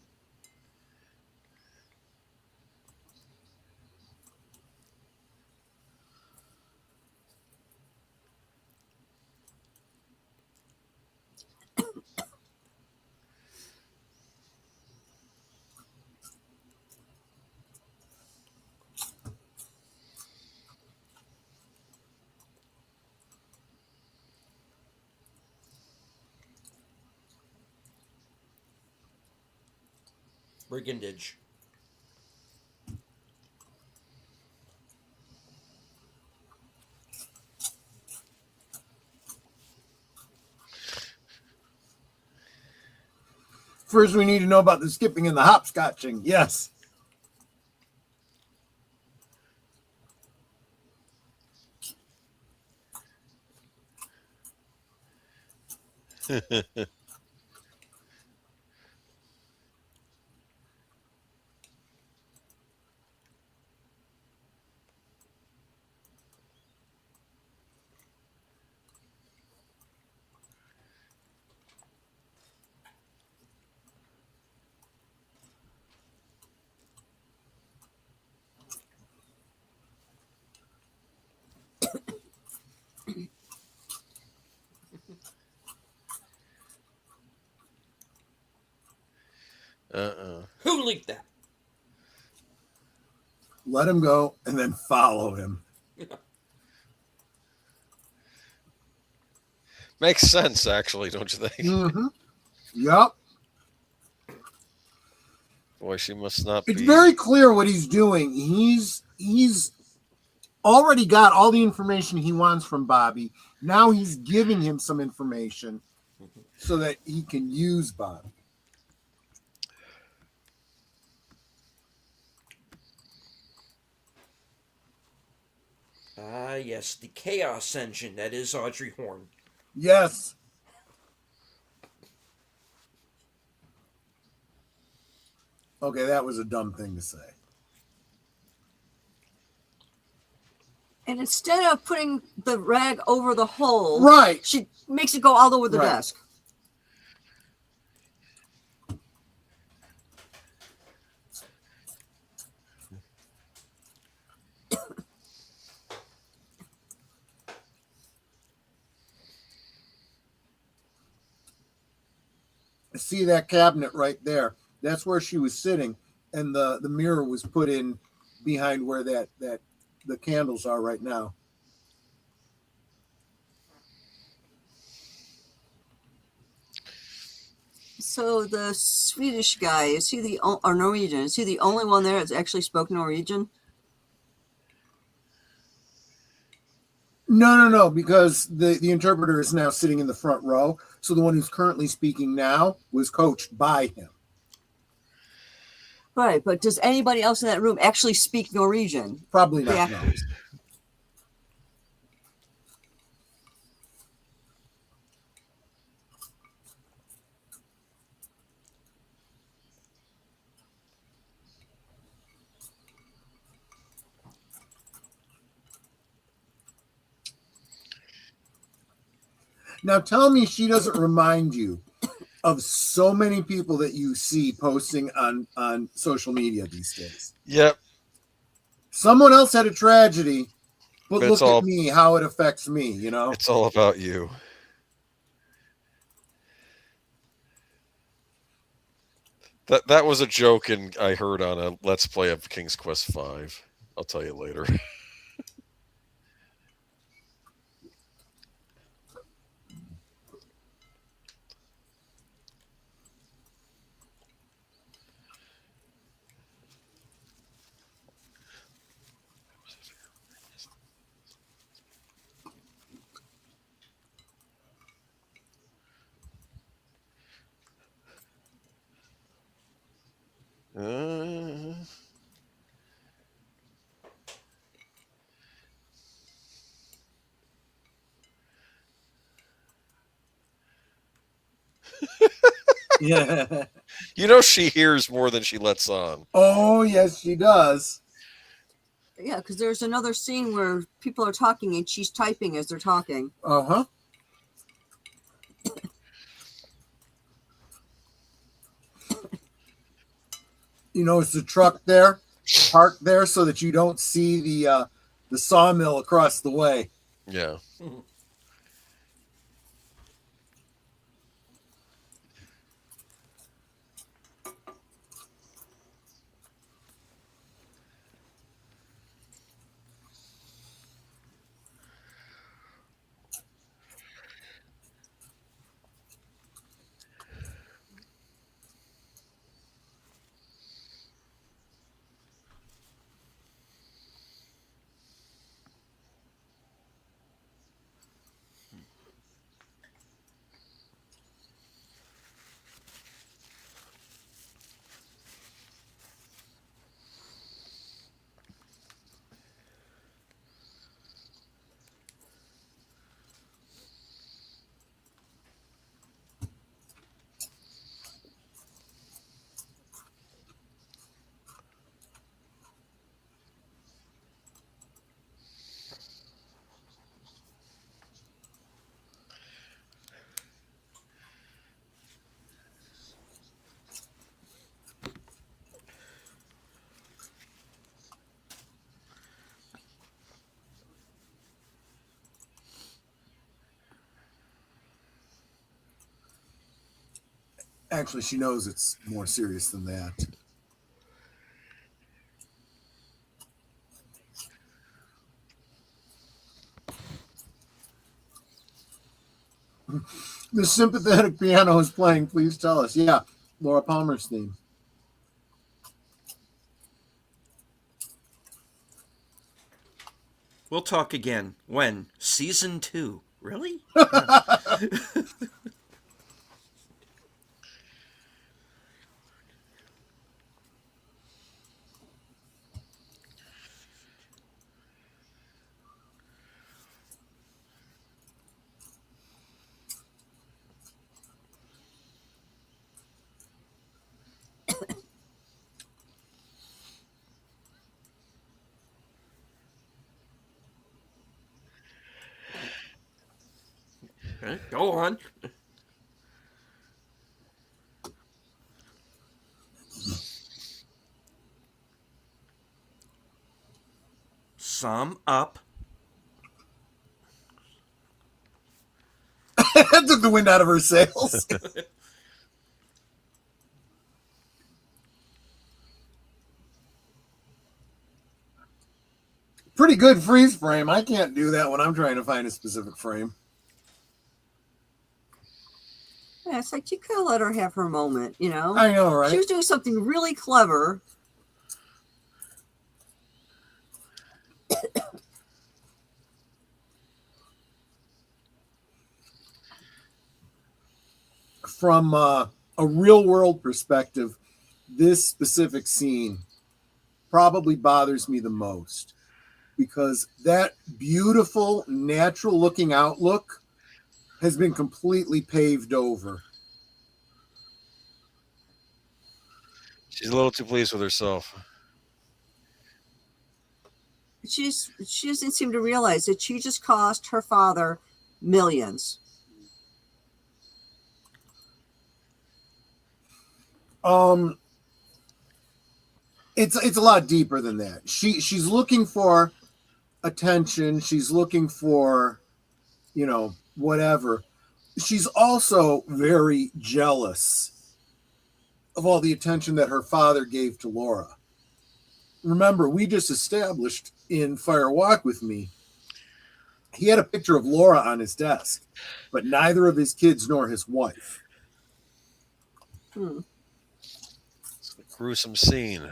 Brigandage. First, we need to know about the skipping and the hopscotching. Yes. Who leaked that? Let him go and then follow him. Makes sense, actually, don't you think? Mm-hmm. Yep. Boy, she must not It's be. very clear what he's doing. He's already got all the information he wants from Bobby. Now he's giving him some information so that he can use Bobby. Ah, yes, the chaos engine that is Audrey Horne. Yes. Okay, that was a dumb thing to say. And instead of putting the rag over the hole, Right. she makes it go all over the Right. desk. See that cabinet right there? That's where she was sitting, and the mirror was put in behind where that the candles are right now. So the Swedish guy, is he the or Norwegian? Is he the only one there that's actually spoke Norwegian? No, because the interpreter is now sitting in the front row. So the one who's currently speaking now was coached by him. Right, but does anybody else in that room actually speak Norwegian? Probably not. Yeah. No. Now tell me she doesn't remind you of so many people that you see posting on social media these days. Yep. Someone else had a tragedy, but It's look all- at me, how it affects me, you know? It's all about you. That was a joke I heard on a Let's Play of King's Quest V. I'll tell you later. Yeah. You know she hears more than she lets on. Oh, yes, she does. Yeah, because there's another scene where people are talking and she's typing as they're talking. Uh-huh. You know, it's the truck there, parked there so that you don't see the sawmill across the way. Yeah. Actually, she knows it's more serious than that. The sympathetic piano is playing. Please tell us. Yeah, Laura Palmer's theme. We'll talk again. When? Season 2. Really? Go on. Sum up. That took the wind out of her sails. Pretty good freeze frame. I can't do that when I'm trying to find a specific frame. Yeah, it's like you could have let her have her moment, you know? I know, right? She was doing something really clever. From a real world perspective, this specific scene probably bothers me the most because that beautiful, natural looking outlook has been completely paved over. She's a little too pleased with herself. She doesn't seem to realize that she just cost her father millions. It's a lot deeper than that. She's looking for attention. She's looking for, whatever. She's also very jealous of all the attention that her father gave to Laura. Remember, we just established in Fire Walk with Me, he had a picture of Laura on his desk, but neither of his kids nor his wife. It's a gruesome scene.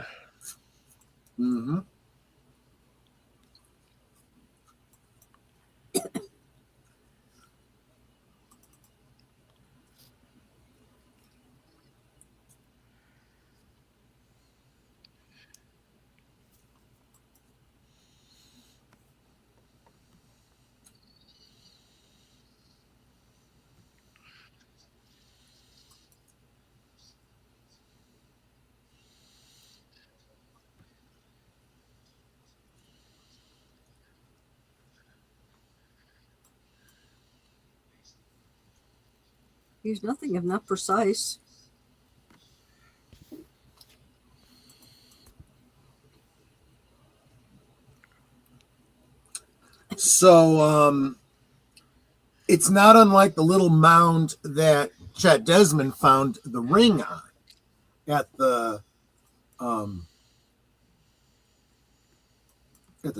Mm-hmm. He's nothing if not precise. So it's not unlike the little mound that Chet Desmond found the ring on at the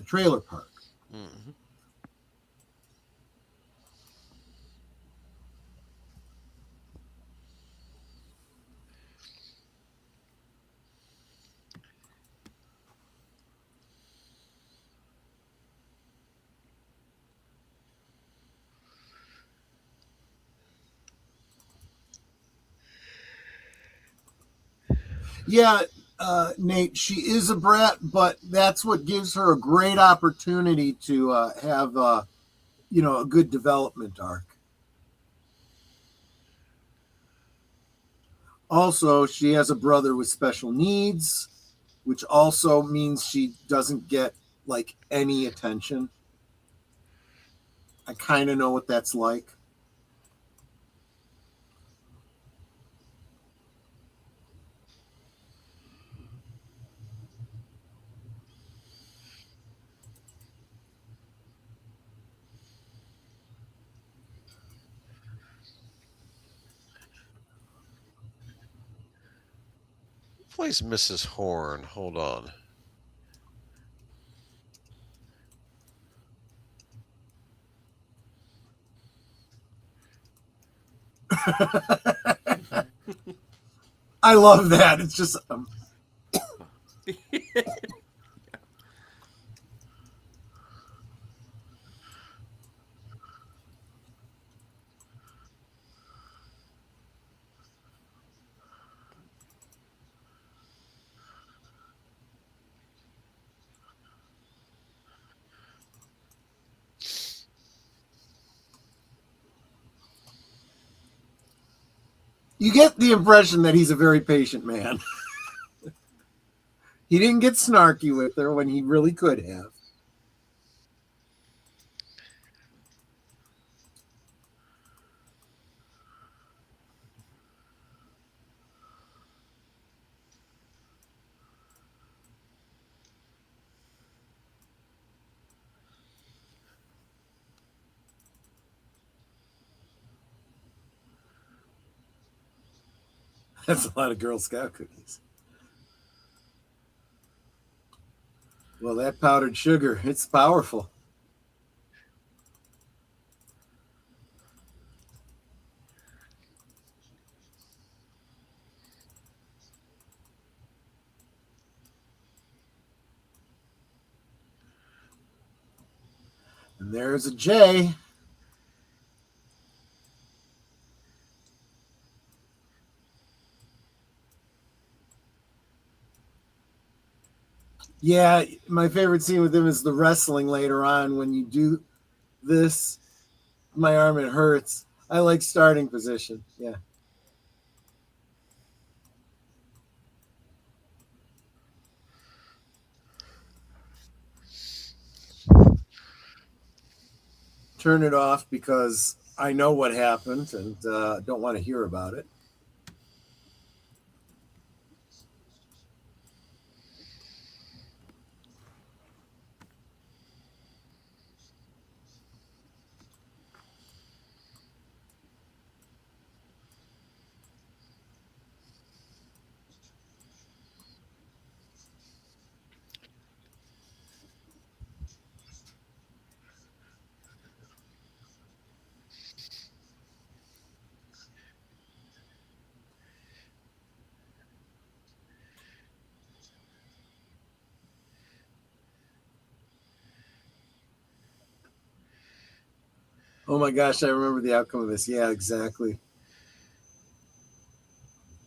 trailer park. Mm-hmm. Yeah, Nate, she is a brat, but that's what gives her a great opportunity to have, a good development arc. Also, she has a brother with special needs, which also means she doesn't get like any attention. I kind of know what that's like. plays Mrs. Horn? Hold on. I love that. It's just you get the impression that he's a very patient man. He didn't get snarky with her when he really could have. That's a lot of Girl Scout cookies. Well, that powdered sugar, it's powerful. And there's a J. Yeah, my favorite scene with him is the wrestling later on. When you do this, my arm, it hurts. I like starting position. Yeah. Turn it off because I know what happened and don't want to hear about it. Oh my gosh, I remember the outcome of this. Yeah, exactly.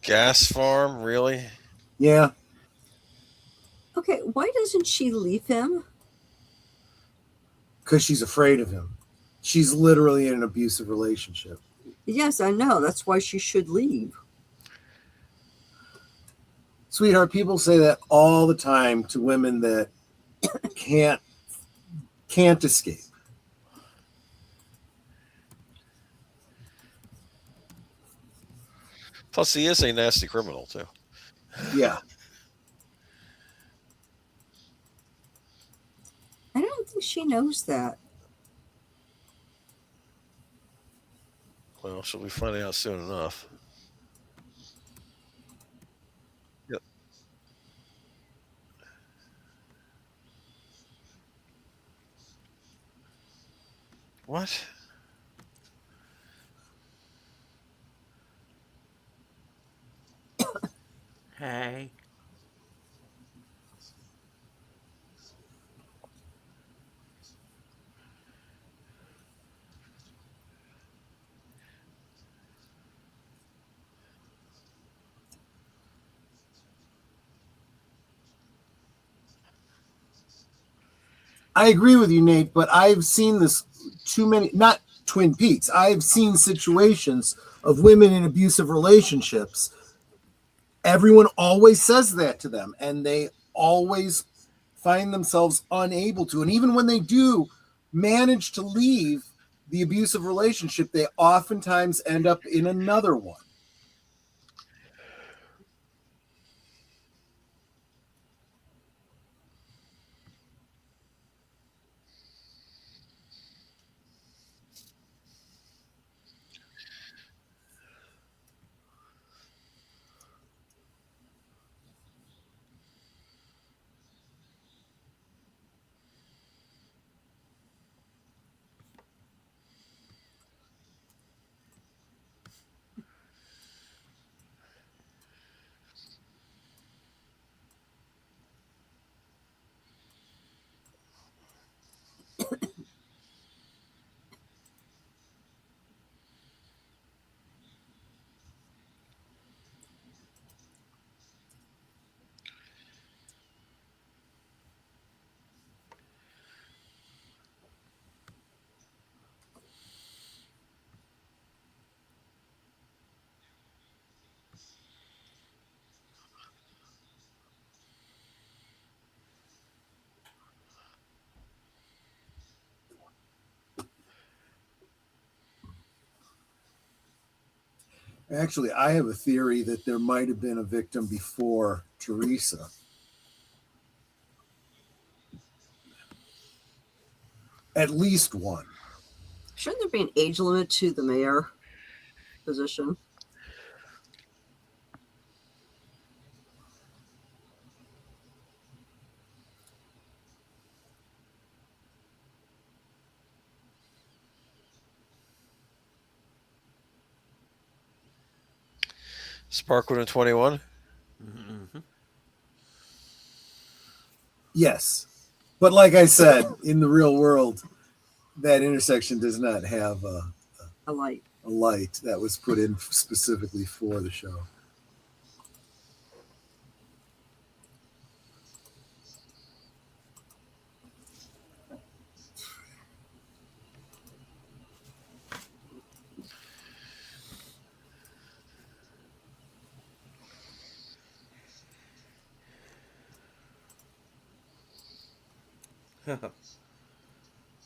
Gas farm, really? Yeah. Okay, why doesn't she leave him? Because she's afraid of him. She's literally in an abusive relationship. Yes, I know. That's why she should leave. Sweetheart, people say that all the time to women that can't escape. Plus, he is a nasty criminal, too. Yeah. I don't think she knows that. Well, she'll be finding out soon enough. Yep. What? Hey. I agree with you, Nate, but I've seen this too many, not Twin Peaks. I've seen situations of women in abusive relationships. Everyone always says that to them, and they always find themselves unable to. And even when they do manage to leave the abusive relationship, they oftentimes end up in another one. Actually, I have a theory that there might have been a victim before Teresa. At least one. Shouldn't there be an age limit to the mayor position? Sparkwood in 21. Mm-hmm. Yes. But like I said, in the real world, that intersection does not have A light. a light that was put in specifically for the show.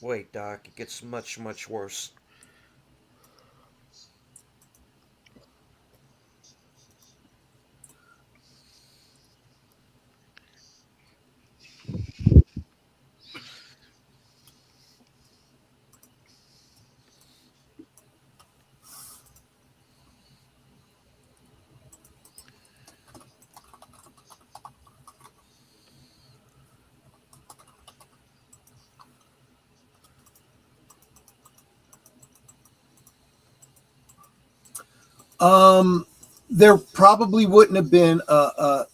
Wait, Doc, it gets much, much worse. There probably wouldn't have been a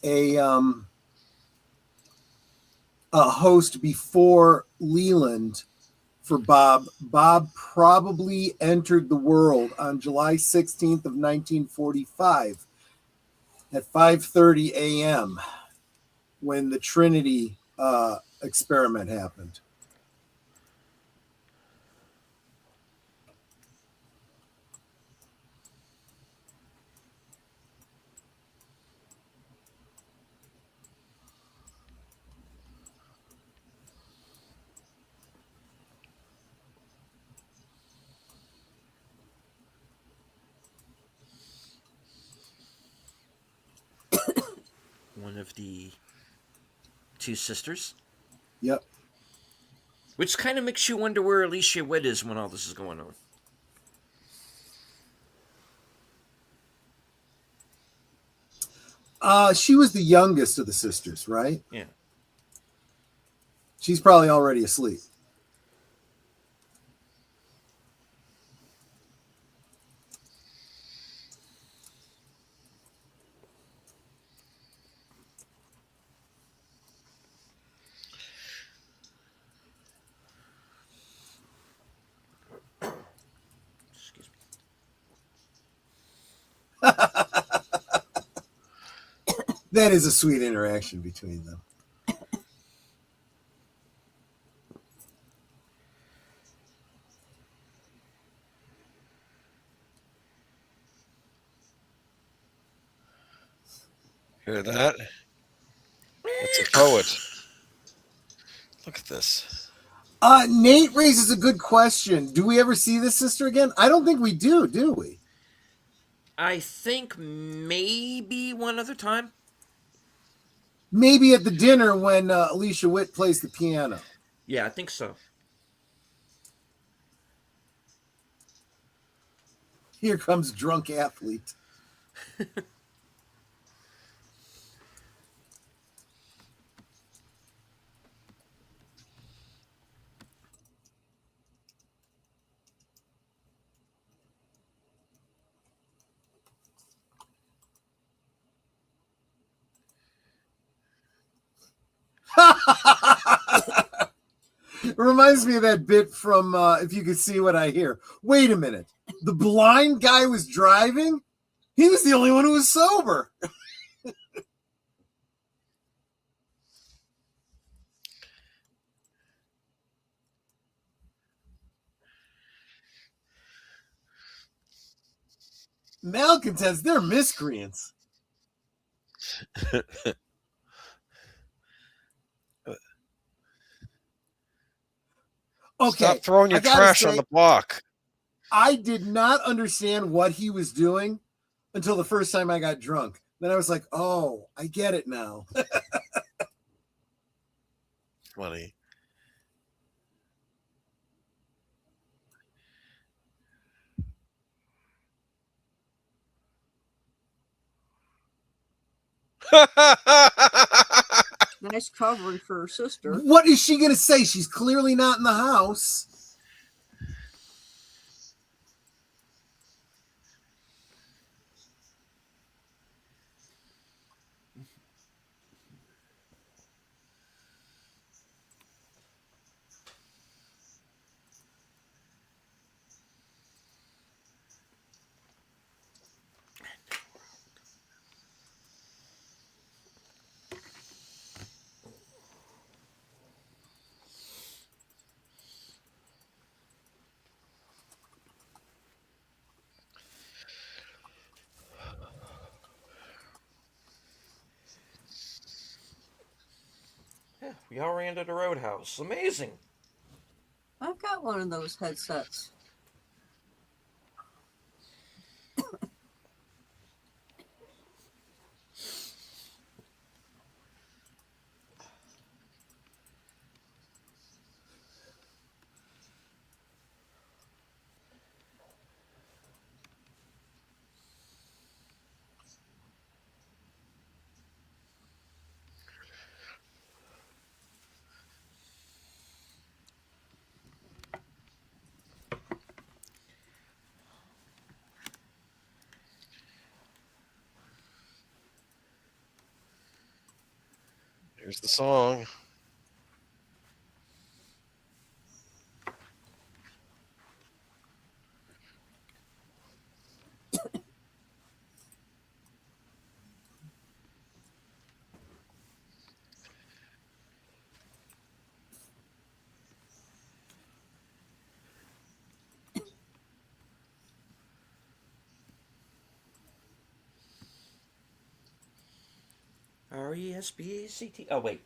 host before Leland for Bob. Bob probably entered the world on July 16th of 1945 at 5:30 a.m. when the Trinity experiment happened. One of the two sisters. Yep. Which kind of makes you wonder where Alicia Witt is when all this is going on. She was the youngest of the sisters, right? Yeah. She's probably already asleep. Excuse me. That is a sweet interaction between them. Hear that? It's a poet. Look at this. Nate raises a good question. Do we ever see this sister again? I don't think we do we? I think maybe one other time. Maybe at the dinner when Alicia Witt plays the piano. Yeah, I think so. Here comes drunk athlete. It reminds me of that bit from If You Could See What I Hear. Wait a minute. The blind guy was driving? He was the only one who was sober. Malcontents, they're miscreants. Okay. Stop throwing your trash on the block. I did not understand what he was doing until the first time I got drunk. Then I was like, oh, I get it now. Funny. Nice covering for her sister. What is she going to say? She's clearly not in the house. Yeah, we all ran to the roadhouse. Amazing. I've got one of those headsets. Here's the song. RESPACT. Oh, wait.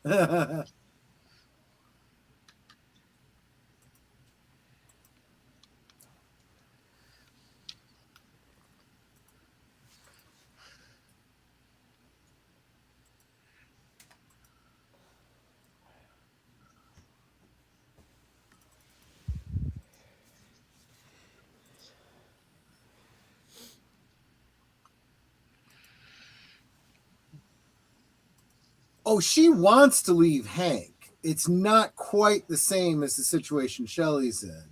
Oh, she wants to leave Hank. It's not quite the same as the situation Shelley's in.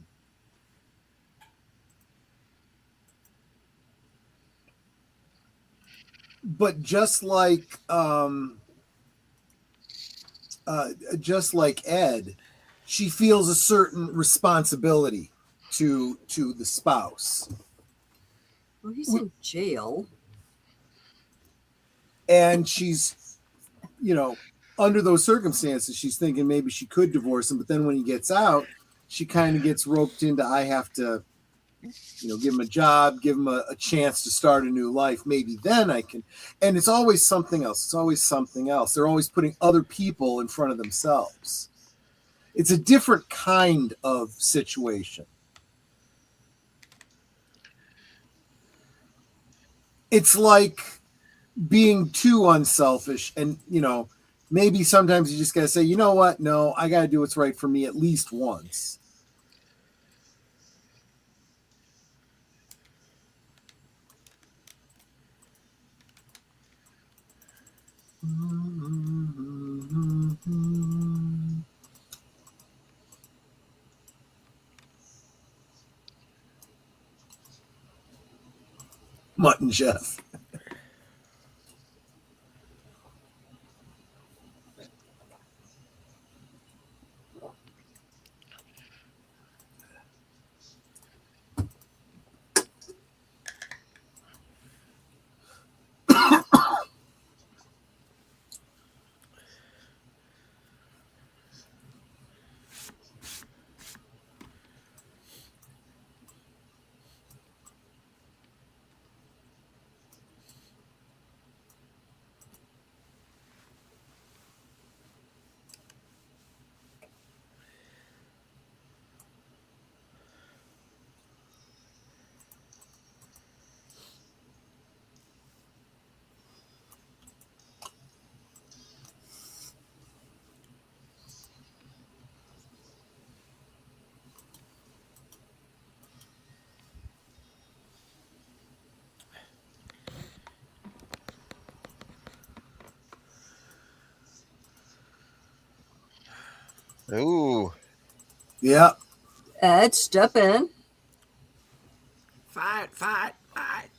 But just like Ed, she feels a certain responsibility to the spouse. Well, he's in jail. And she's, under those circumstances, she's thinking maybe she could divorce him. But then when he gets out, she kind of gets roped into, I have to, give him a job, give him a chance to start a new life. Maybe then I can. And it's always something else. It's always something else. They're always putting other people in front of themselves. It's a different kind of situation. It's like being too unselfish, and maybe sometimes you just gotta say, you know what, no, I gotta do what's right for me at least once. Mutton Jeff. Ooh. Yeah. Ed, step in. Fight, fight, fight.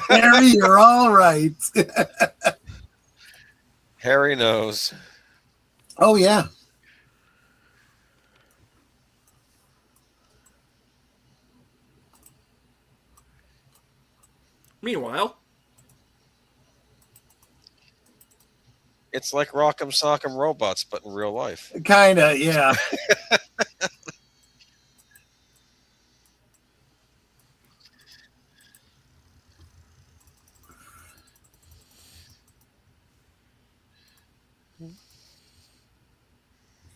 Harry, you're all right. Harry knows. Oh, yeah. Meanwhile, It's like Rock'em Sock'em Robots, but in real life. Kind of, yeah.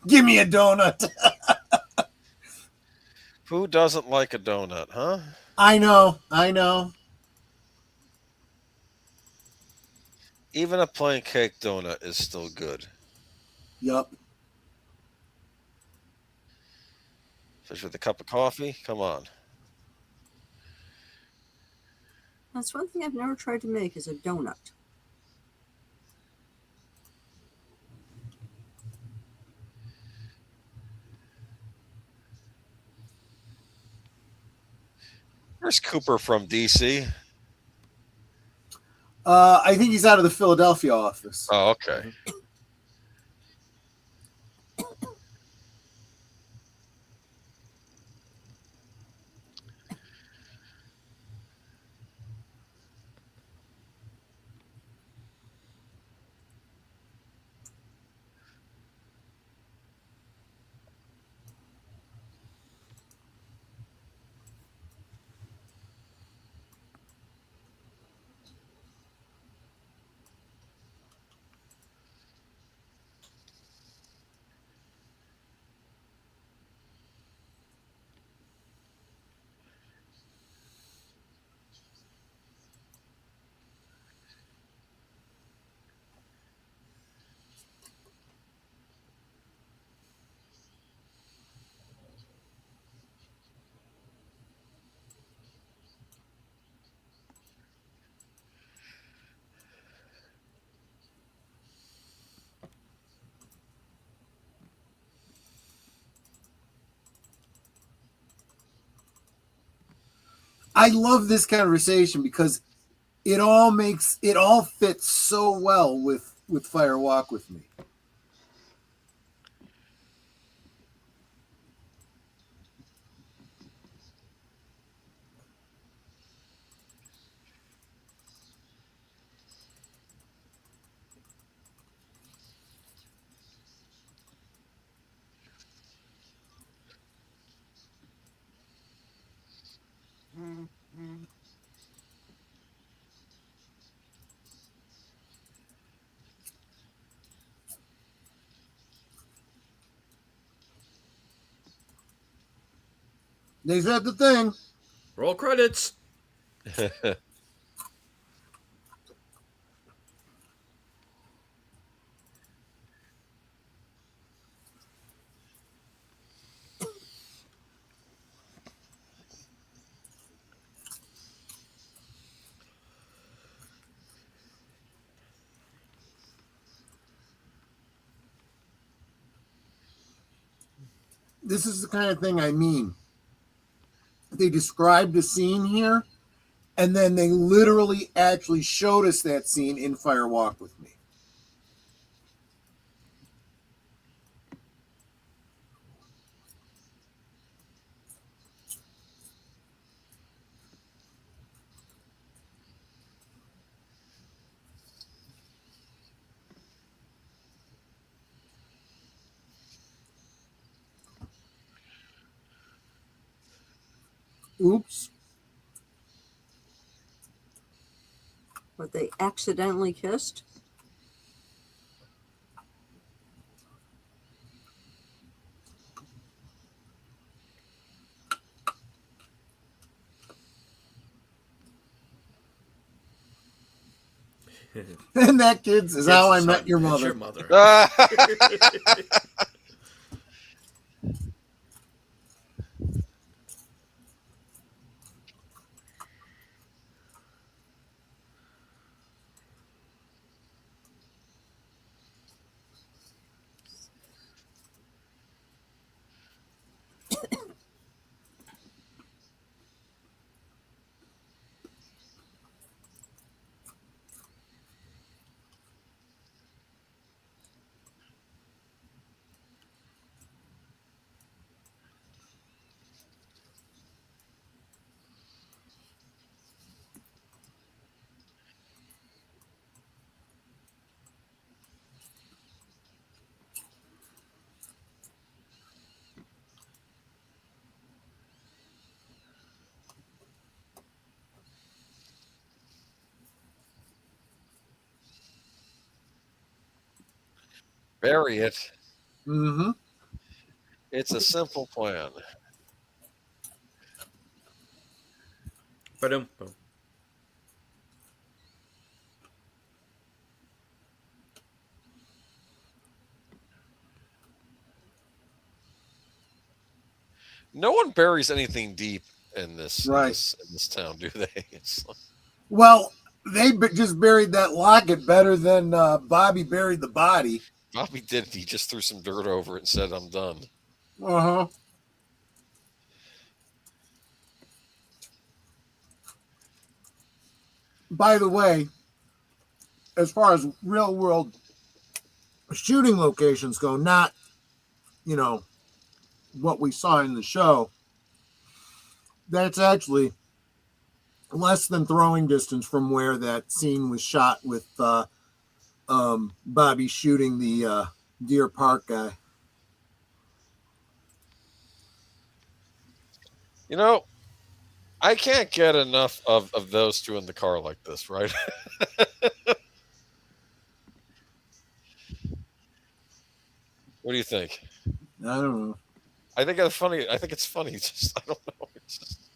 Give me a donut. Who doesn't like a donut, huh? I know. I know. Even a plain cake donut is still good. Yup. Especially with a cup of coffee. Come on. That's one thing I've never tried to make is a donut. Where's Cooper from, DC? I think he's out of the Philadelphia office. Oh, okay. I love this conversation because it all fits so well with Fire Walk with Me. They said the thing. roll credits. This is the kind of thing I mean. They described the scene here, and then they literally actually showed us that scene in Fire Walk with Me. Oops. but they accidentally kissed. And that, kids, is how I met your mother. Your mother. Bury it. Mm-hmm. It's a simple plan. Boom. No one buries anything deep in this Right. in this town, do they? It's like, Well, they just buried that locket better than Bobby buried the body. Bobby didn't. He just threw some dirt over it and said, "I'm done." Uh-huh. By the way, as far as real world shooting locations go, not, what we saw in the show, that's actually less than throwing distance from where that scene was shot with Bobby shooting the Deer Park guy. You know, I can't get enough of those two in the car like this, right? What do you think? I don't know. I think it's funny. I think it's funny. Just I don't know. It's just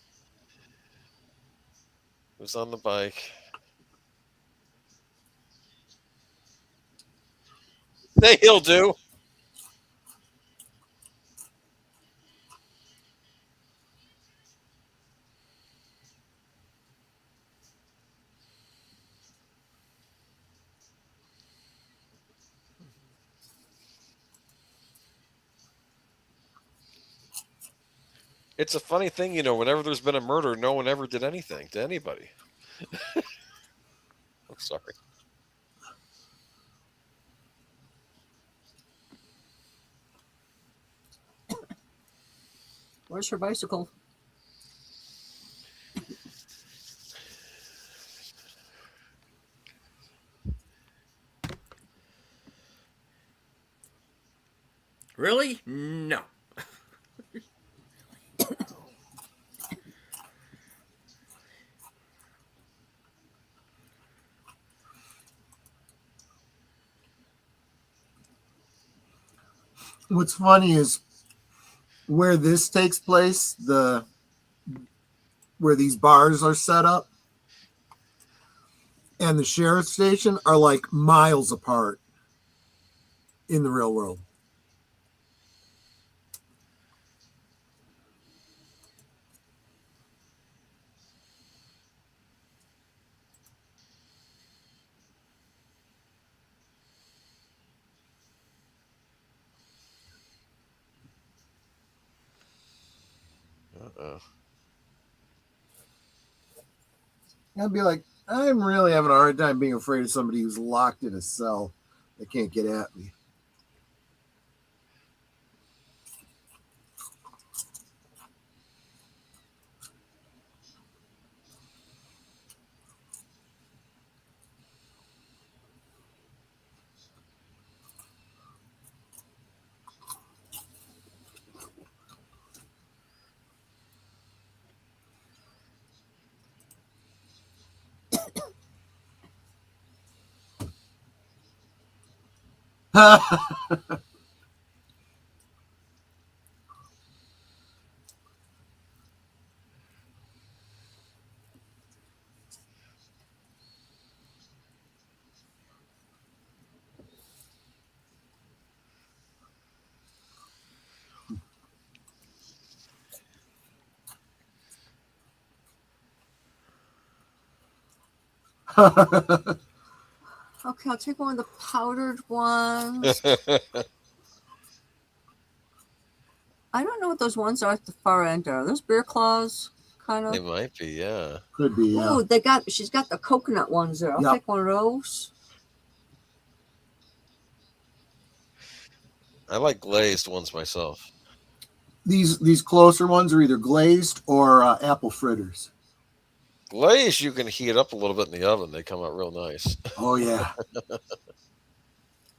it was on the bike. Say he'll do. It's a funny thing, whenever there's been a murder, no one ever did anything to anybody. I'm sorry. Where's her bicycle? Really? No. What's funny is where this takes place, where these bars are set up and the sheriff's station are like miles apart in the real world. Uh-oh. I'd be like, I'm really having a hard time being afraid of somebody who's locked in a cell that can't get at me. Okay, I'll take one of the powdered ones. I don't know what those ones are at the far end. Are those beer claws? Kind They of. might be, yeah. Could be. Yeah. Ooh, she's got the coconut ones there. I'll Yep. take one of those. I like glazed ones myself. These closer ones are either glazed or apple fritters. Glazed, you can heat up a little bit in the oven. They come out real nice. Oh yeah.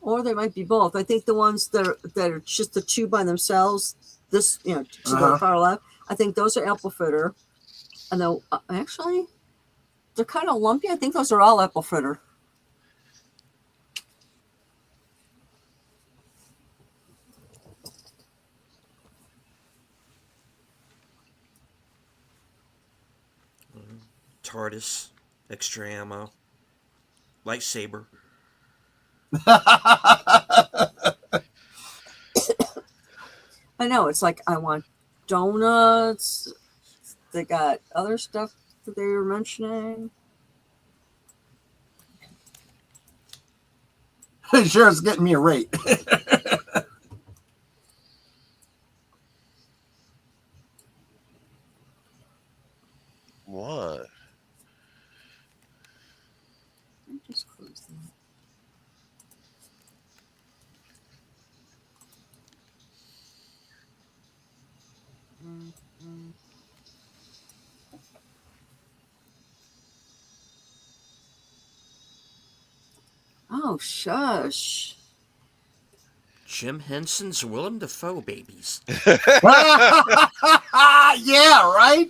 Or they might be both. I think the ones that are just the two by themselves, this to the far left, I think those are apple fritter. And then actually, they're kind of lumpy. I think those are all apple fritter. TARDIS, extra ammo, lightsaber. I know. It's like I want donuts. They got other stuff that they were mentioning. Sure, it's getting me a rate. What? Just close that. Oh, shush. Jim Henson's Willem Dafoe babies. Yeah, right?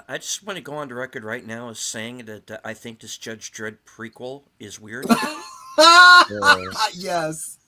I just want to go on the record right now as saying that I think this Judge Dredd prequel is weird. Yes.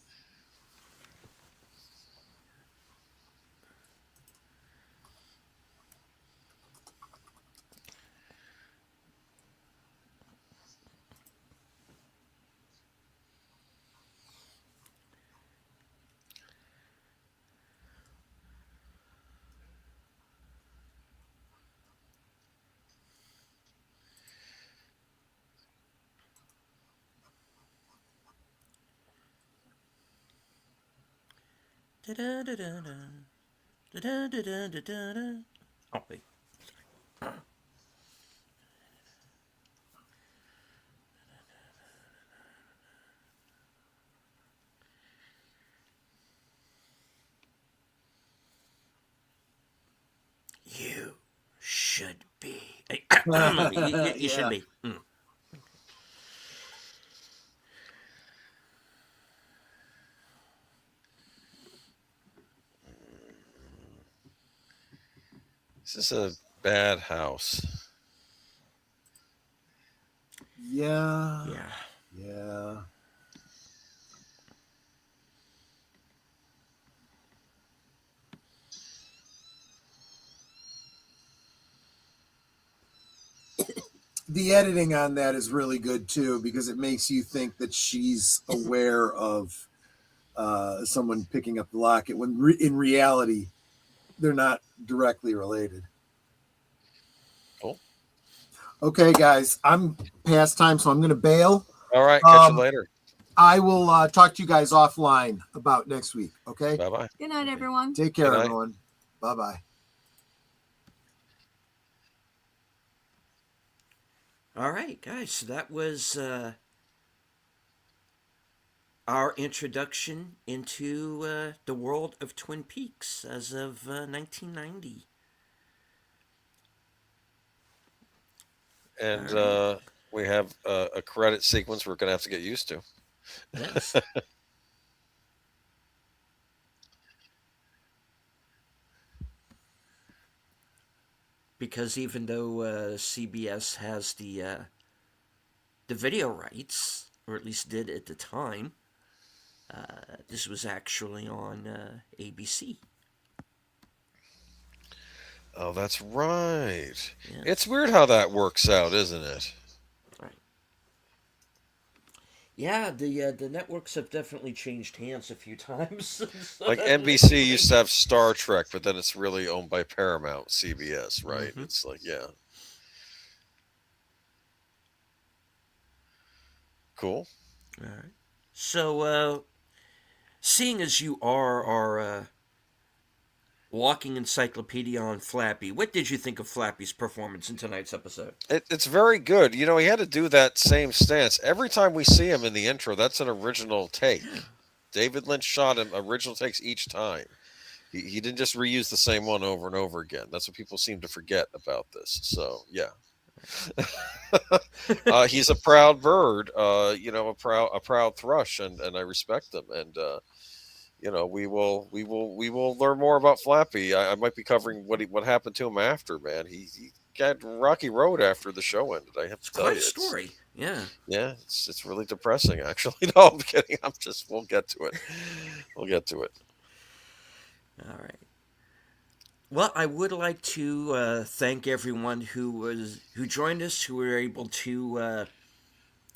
Oh, wait. You should be. You should be. Mm. This is a bad house. Yeah. Yeah. Yeah. The editing on that is really good too, because it makes you think that she's aware of someone picking up the locket when in reality they're not directly related. Cool. Okay, guys, I'm past time, so I'm going to bail. All right. Catch you later. I will talk to you guys offline about next week. Okay. Bye-bye. Good night, everyone. Take care, Good night. everyone. Bye-bye. All right, guys. So that was our introduction into the world of Twin Peaks as of 1990. And we have a credit sequence we're going to have to get used to. Yes. Because even though CBS has the video rights, or at least did at the time, this was actually on ABC. Oh, that's right. It's Yes. weird how that works out, isn't it? Right. Yeah, the networks have definitely changed hands a few times. Like NBC used to have Star Trek, but then it's really owned by Paramount, CBS, right? Mm-hmm. It's like, yeah, cool. All right. So, seeing as you are our walking encyclopedia on Flappy, what did you think of Flappy's performance in tonight's episode? It's very good. You know, he had to do that same stance every time we see him in the intro. That's an original take. David Lynch shot him original takes each time. He didn't just reuse the same one over and over again. That's what people seem to forget about this. So yeah, he's a proud bird. A proud thrush, and I respect him. And we will learn more about Flappy. I might be covering what happened to him after. Man, he got rocky road after the show ended. I have It's to tell quite you, a story. Yeah. yeah, it's really depressing. Actually, no, I'm kidding. We'll get to it. We'll get to it. All right. Well, I would like to thank everyone who joined us, who were able to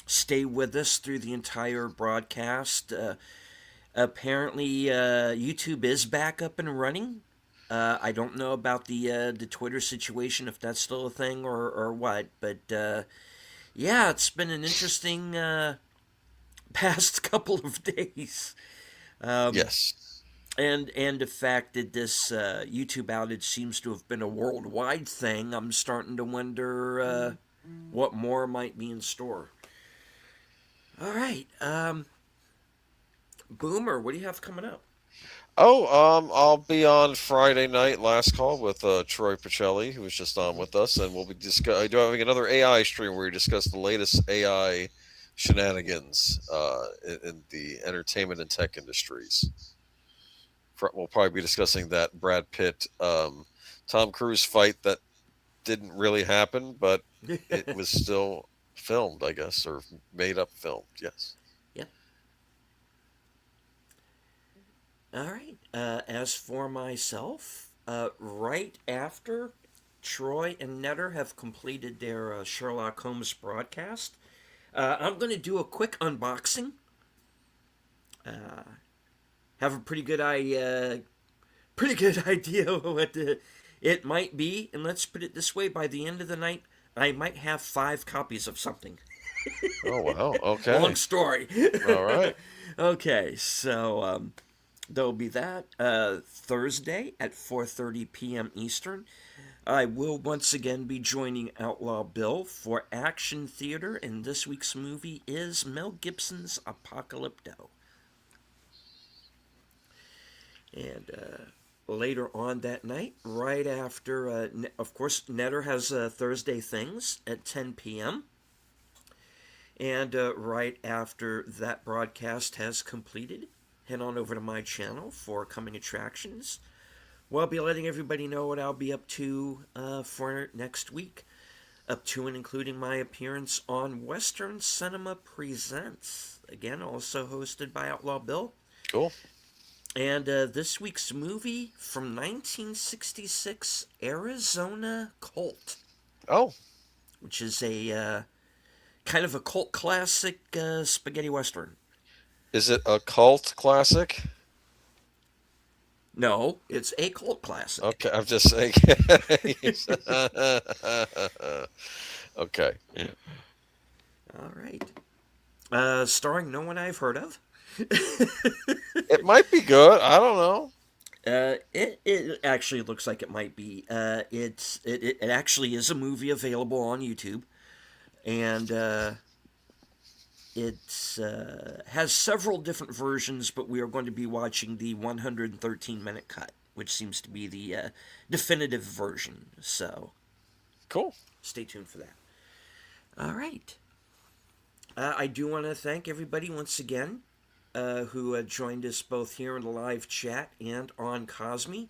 stay with us through the entire broadcast. Apparently, YouTube is back up and running. I don't know about the Twitter situation, if that's still a thing or what, but yeah, it's been an interesting past couple of days. Um, Yes. and the fact that this YouTube outage seems to have been a worldwide thing, I'm starting to wonder what more might be in store. All right, Boomer, what do you have coming up? Oh, I'll be on Friday night, last call with Troy Pacelli, who was just on with us, and we'll be having another AI stream where we discuss the latest AI shenanigans in the entertainment and tech industries. We'll probably be discussing that Brad Pitt, Tom Cruise fight that didn't really happen, but it was still filmed, I guess, or made up filmed. Yes. Yep. All right. As for myself, right after Troy and Netter have completed their Sherlock Holmes broadcast, I'm going to do a quick unboxing. Have a pretty good idea what it might be, and let's put it this way: by the end of the night, I might have 5 copies of something. Oh wow. Long Okay. story. All right. Okay, so there'll be that Thursday at 4:30 p.m. Eastern. I will once again be joining Outlaw Bill for Action Theater, and this week's movie is Mel Gibson's Apocalypto. And later on that night, right after, of course, Netter has Thursday Things at 10 p.m. And right after that broadcast has completed, head on over to my channel for coming attractions. Well, I'll be letting everybody know what I'll be up to for next week, up to and including my appearance on Western Cinema Presents, again, also hosted by Outlaw Bill. Cool. And this week's movie from 1966, Arizona Cult, Oh, which is a kind of a cult classic spaghetti western. is it a cult classic? No, it's a cult classic. Okay, I'm just saying. Okay. All right. Starring no one I've heard of. It might be good. I don't know. It actually looks like it might be. It actually is a movie available on YouTube, and it has several different versions. But we are going to be watching the 113-minute cut, which seems to be the definitive version. So Cool. stay tuned for that. All right. I do want to thank everybody once again who joined us both here in the live chat and on Cosme.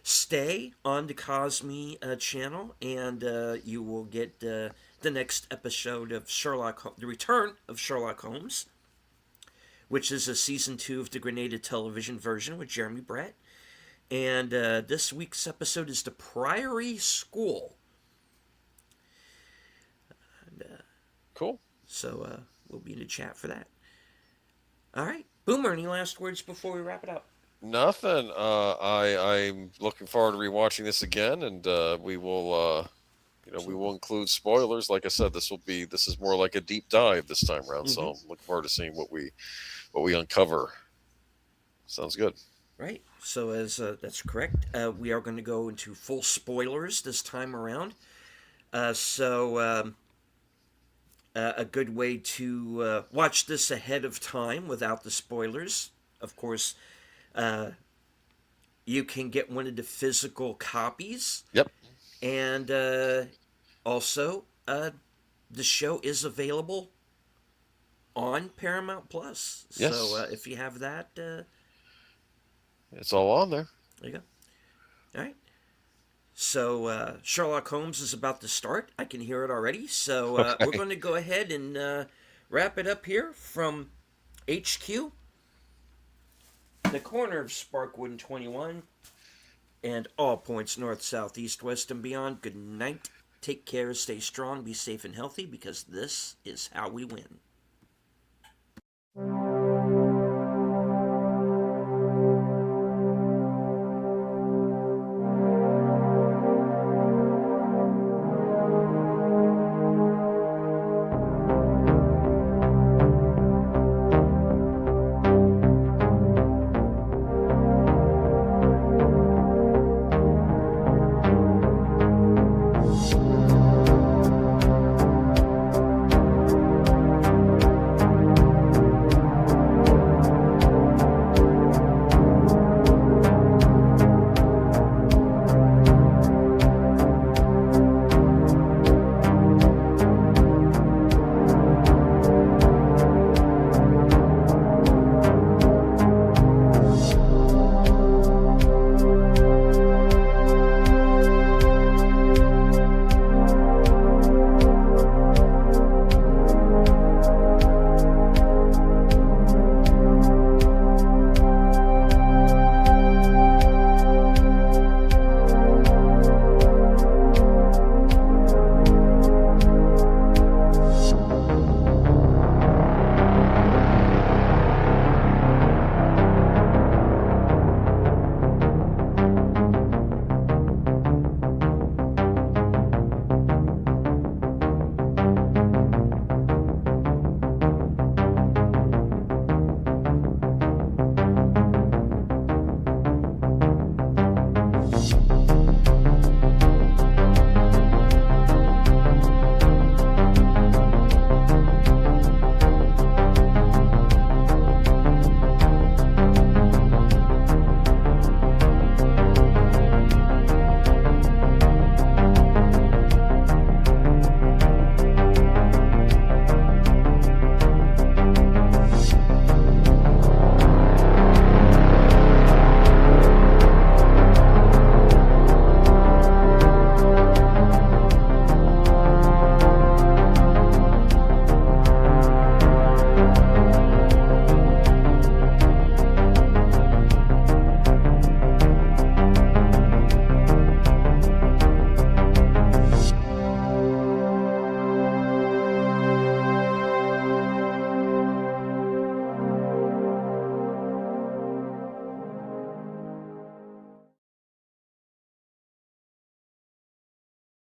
Stay on the Cosme channel, and you will get the next episode of the return of Sherlock Holmes, which is a season 2 of the Grenada television version with Jeremy Brett. And this week's episode is the Priory School. And, Cool. So we'll be in the chat for that. All right, Boomer, any last words before we wrap it up? Nothing. I'm looking forward to rewatching this again, and we will, we will include spoilers. Like I said, this is more like a deep dive this time around. So I'm looking forward to seeing what we uncover. Sounds good. Right. So as that's correct, we are going to go into full spoilers this time around. A good way to watch this ahead of time without the spoilers, of course. You can get one of the physical copies. Yep. And also, the show is available on Paramount Plus. Yes. So if you have that, it's all on there. There you go. All right. So Sherlock Holmes is about to start. I can hear it already. So Okay. We're going to go ahead and wrap it up here from HQ, the corner of Sparkwood and 21, and all points north, south, east, west, and beyond. Good night. Take care. Stay strong. Be safe and healthy, because this is how we win.